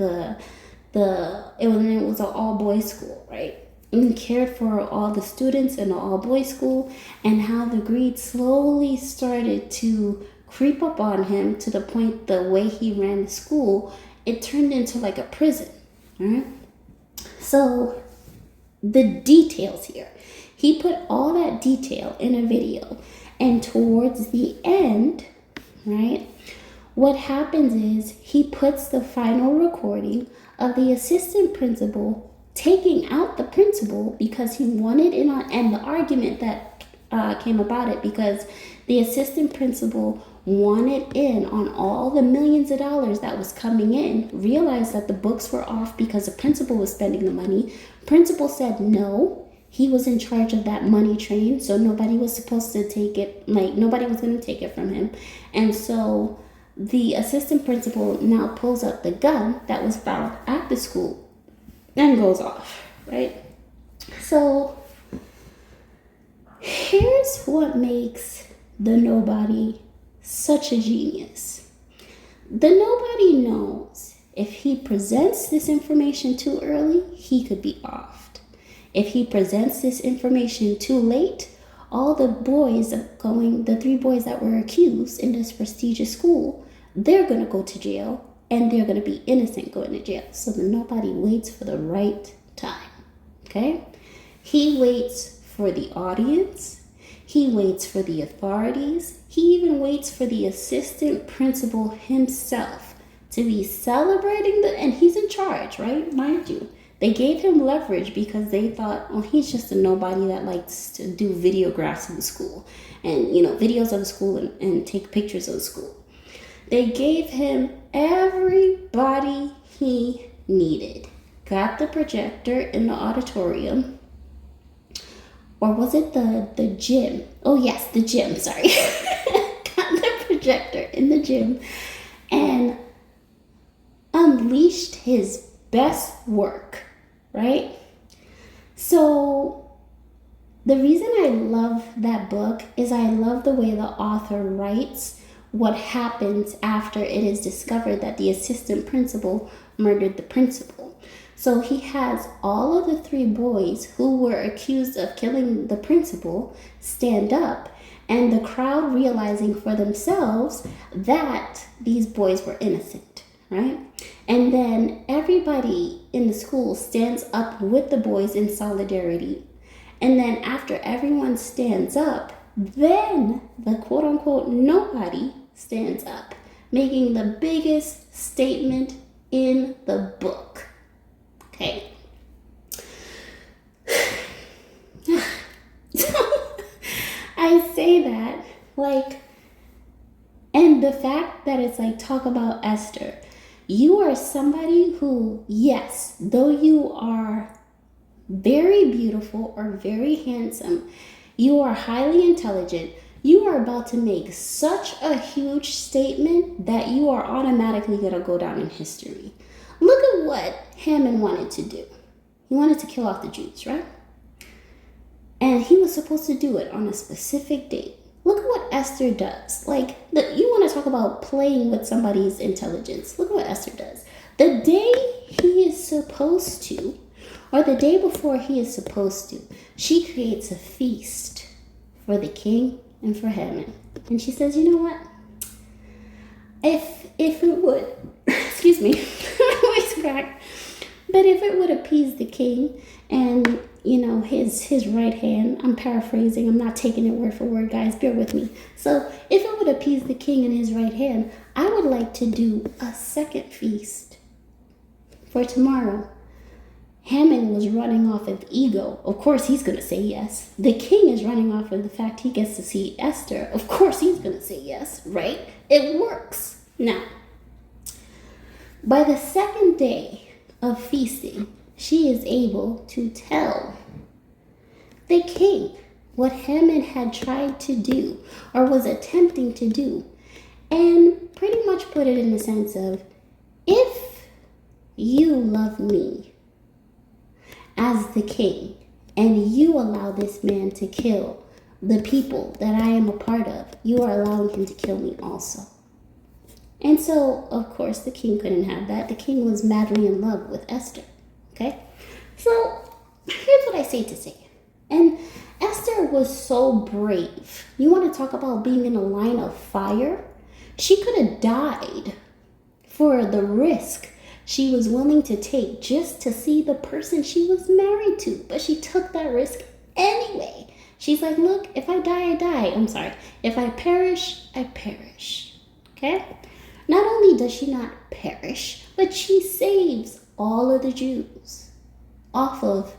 A: was an all boys school, right? and cared for all the students in the all-boys school, and how the greed slowly started to creep up on him to the point the way he ran the school, it turned into like a prison. All right? So the details here. He put all that detail in a video, and towards the end, right, what happens is he puts the final recording of the assistant principal taking out the principal because he wanted in on, and the argument that came about it because the assistant principal wanted in on all the millions of dollars that was coming in, realized that the books were off because the principal was spending the money. Principal said no, he was in charge of that money train, so nobody was supposed to take it, like nobody was going to take it from him. And so the assistant principal now pulls up the gun that was found at the school and goes off, right? So here's what makes the nobody such a genius. The nobody knows if he presents this information too early, he could be offed. If he presents this information too late, all the boys the 3 boys that were accused in this prestigious school, they're going to go to jail, and they're going to be innocent going to jail. So the nobody waits for the right time, okay? He waits for the audience. He waits for the authorities. He even waits for the assistant principal himself to be celebrating and he's in charge, right? Mind you, they gave him leverage because they thought, oh, he's just a nobody that likes to do videographs of the school and, videos of the school and take pictures of the school. They gave him everybody he needed. Got the projector in the auditorium. Or was it the gym? Oh, yes, the gym, sorry. Got the projector in the gym and unleashed his best work, right? So the reason I love that book is I love the way the author writes what happens after it is discovered that the assistant principal murdered the principal. So he has all of the 3 boys who were accused of killing the principal stand up, and the crowd realizing for themselves that these boys were innocent, right? And then everybody in the school stands up with the boys in solidarity. And then after everyone stands up, then the quote-unquote nobody stands up, making the biggest statement in the book. Okay. I say that, and the fact that it's talk about Esther. You are somebody who, yes, though you are very beautiful or very handsome, you are highly intelligent, you are about to make such a huge statement that you are automatically going to go down in history. Look at what Haman wanted to do. He wanted to kill off the Jews, right? And he was supposed to do it on a specific date. Look at what Esther does. You want to talk about playing with somebody's intelligence. Look at what Esther does. The day he is supposed to, or the day before he is supposed to, she creates a feast for the king and for Haman. And she says, you know what? If it would, excuse me, my voice cracked. But if it would appease the king and, his right hand, I'm paraphrasing, I'm not taking it word for word, guys, bear with me. So if it would appease the king and his right hand, I would like to do a second feast for tomorrow. Haman was running off of ego. Of course, he's going to say yes. The king is running off of the fact he gets to see Esther. Of course, he's going to say yes, right? It works. Now, by the second day of feasting, she is able to tell the king what Haman had tried to do or was attempting to do, and pretty much put it in the sense of, if you love me as the king and you allow this man to kill the people that I am a part of, you are allowing him to kill me also. And so, of course, the king couldn't have that. The king was madly in love with Esther. Okay? So, here's what I say to say. And Esther was so brave. You want to talk about being in a line of fire? She could have died for the risk she was willing to take just to see the person she was married to. But she took that risk anyway. She's like, look, if I die, I die. I'm sorry. If I perish, I perish. Okay? Not only does she not perish, but she saves all of the Jews off of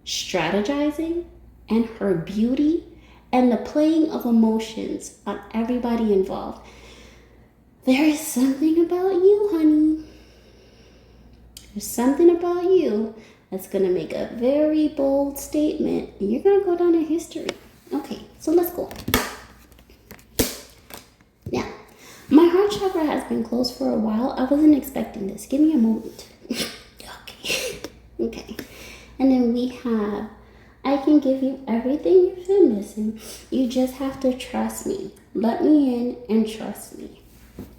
A: strategizing and her beauty and the playing of emotions on everybody involved. There is something about you, honey. There's something about you that's going to make a very bold statement, and you're going to go down in history. Okay, so let's go. Now, my heart chakra has been closed for a while. I wasn't expecting this. Give me a moment. Okay. Okay. And then we have, I can give you everything you've been missing. You just have to trust me. Let me in and trust me.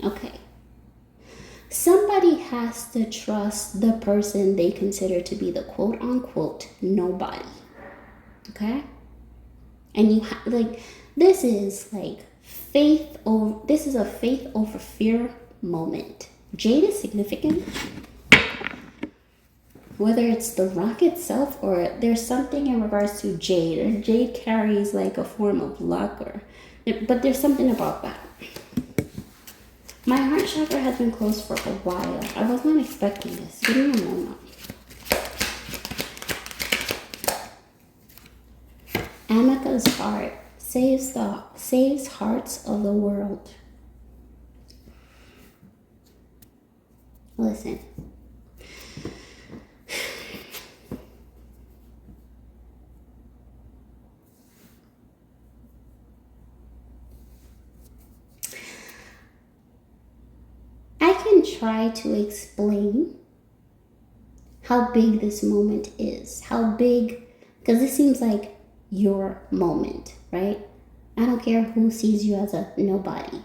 A: Okay. Somebody has to trust the person they consider to be the quote unquote nobody. Okay? And you like, this is like this is a faith over fear moment. Jade is significant. Whether it's the rock itself or there's something in regards to jade, or jade carries like a form of luck, but there's something about that. My heart chakra has been closed for a while. I was not expecting this. Give me a moment. Amika's heart saves hearts of the world. Listen. I can try to explain how big this moment is. How big, because it seems like your moment, right? I don't care who sees you as a nobody.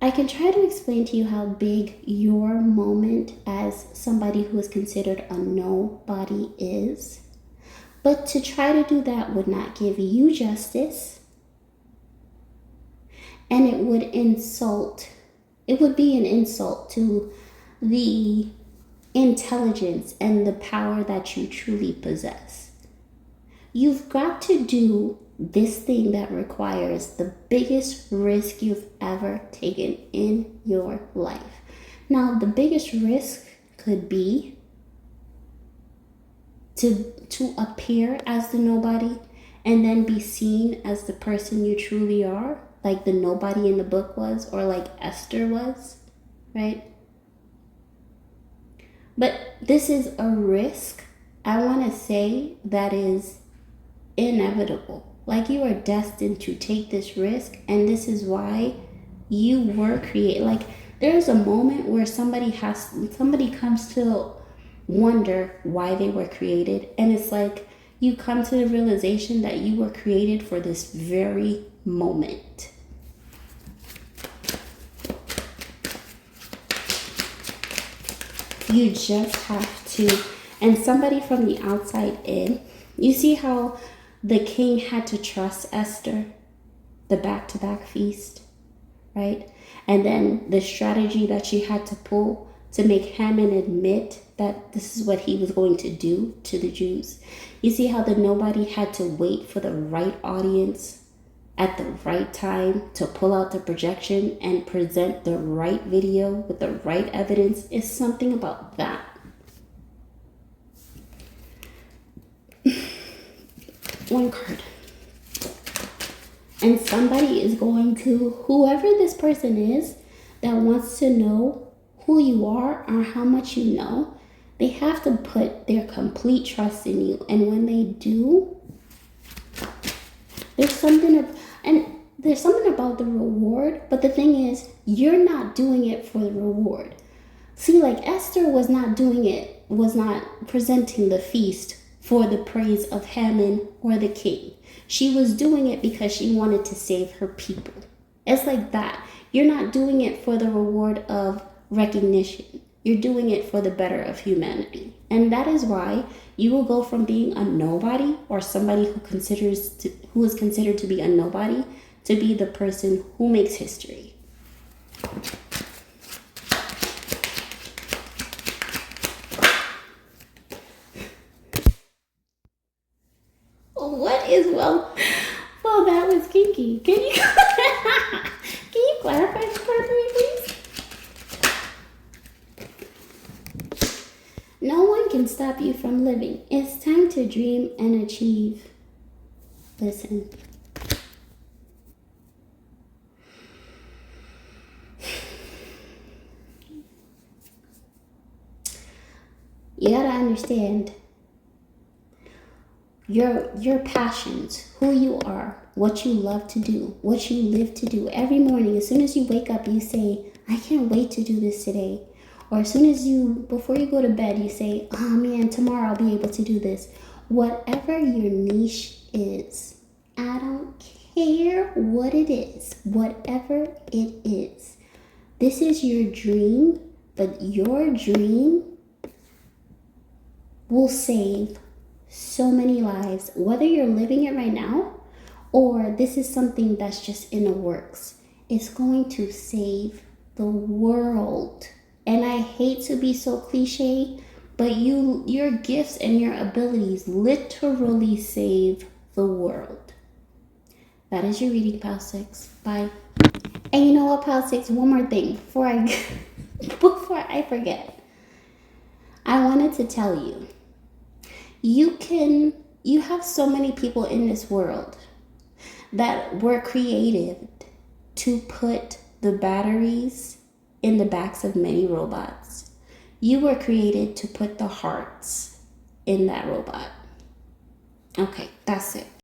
A: I can try to explain to you how big your moment as somebody who is considered a nobody is. But to try to do that would not give you justice. And it would be an insult to the intelligence and the power that you truly possess. You've got to do this thing that requires the biggest risk you've ever taken in your life. Now, the biggest risk could be to appear as the nobody and then be seen as the person you truly are, like the nobody in the book was, or like Esther was, right? But this is a risk, I want to say, that is inevitable. Like, you are destined to take this risk, and this is why you were created. Like, there's a moment where somebody comes to wonder why they were created, and it's like you come to the realization that you were created for this very moment. You just have to, and somebody from the outside in, you see how the king had to trust Esther, the back-to-back feast, right? And then the strategy that she had to pull to make Haman admit that this is what he was going to do to the Jews. You see how the nobody had to wait for the right audience at the right time to pull out the projection and present the right video with the right evidence. Is something about that. One card. And somebody is going to, whoever this person is that wants to know who you are or how much you know, they have to put their complete trust in you. And when they do, there's something about the reward. But the thing is, you're not doing it for the reward. See, like Esther was not presenting the feast for the praise of Haman or the king. She was doing it because she wanted to save her people. It's like that. You're not doing it for the reward of recognition. You're doing it for the better of humanity. And that is why you will go from being a nobody, or somebody who is considered to be a nobody, to be the person who makes history. What is well, that was kinky. Can you clarify this part for me, please? No one can stop you from living. It's time to dream and achieve. Listen. You gotta understand your passions, who you are, what you love to do, what you live to do. Every morning, as soon as you wake up, you say, I can't wait to do this today. Or as soon as before you go to bed, you say, oh man, tomorrow I'll be able to do this. Whatever your niche is, I don't care what it is, whatever it is. This is your dream, but your dream will save so many lives, whether you're living it right now or this is something that's just in the works. It's going to save the world. And I hate to be so cliche, but your gifts and your abilities literally save the world. That is your reading, Pal 6. Bye. And you know what, Pal 6, one more thing before I forget. I wanted to tell you, you have so many people in this world that were created to put the batteries in the backs of many robots. You were created to put the hearts in that robot. Okay, that's it.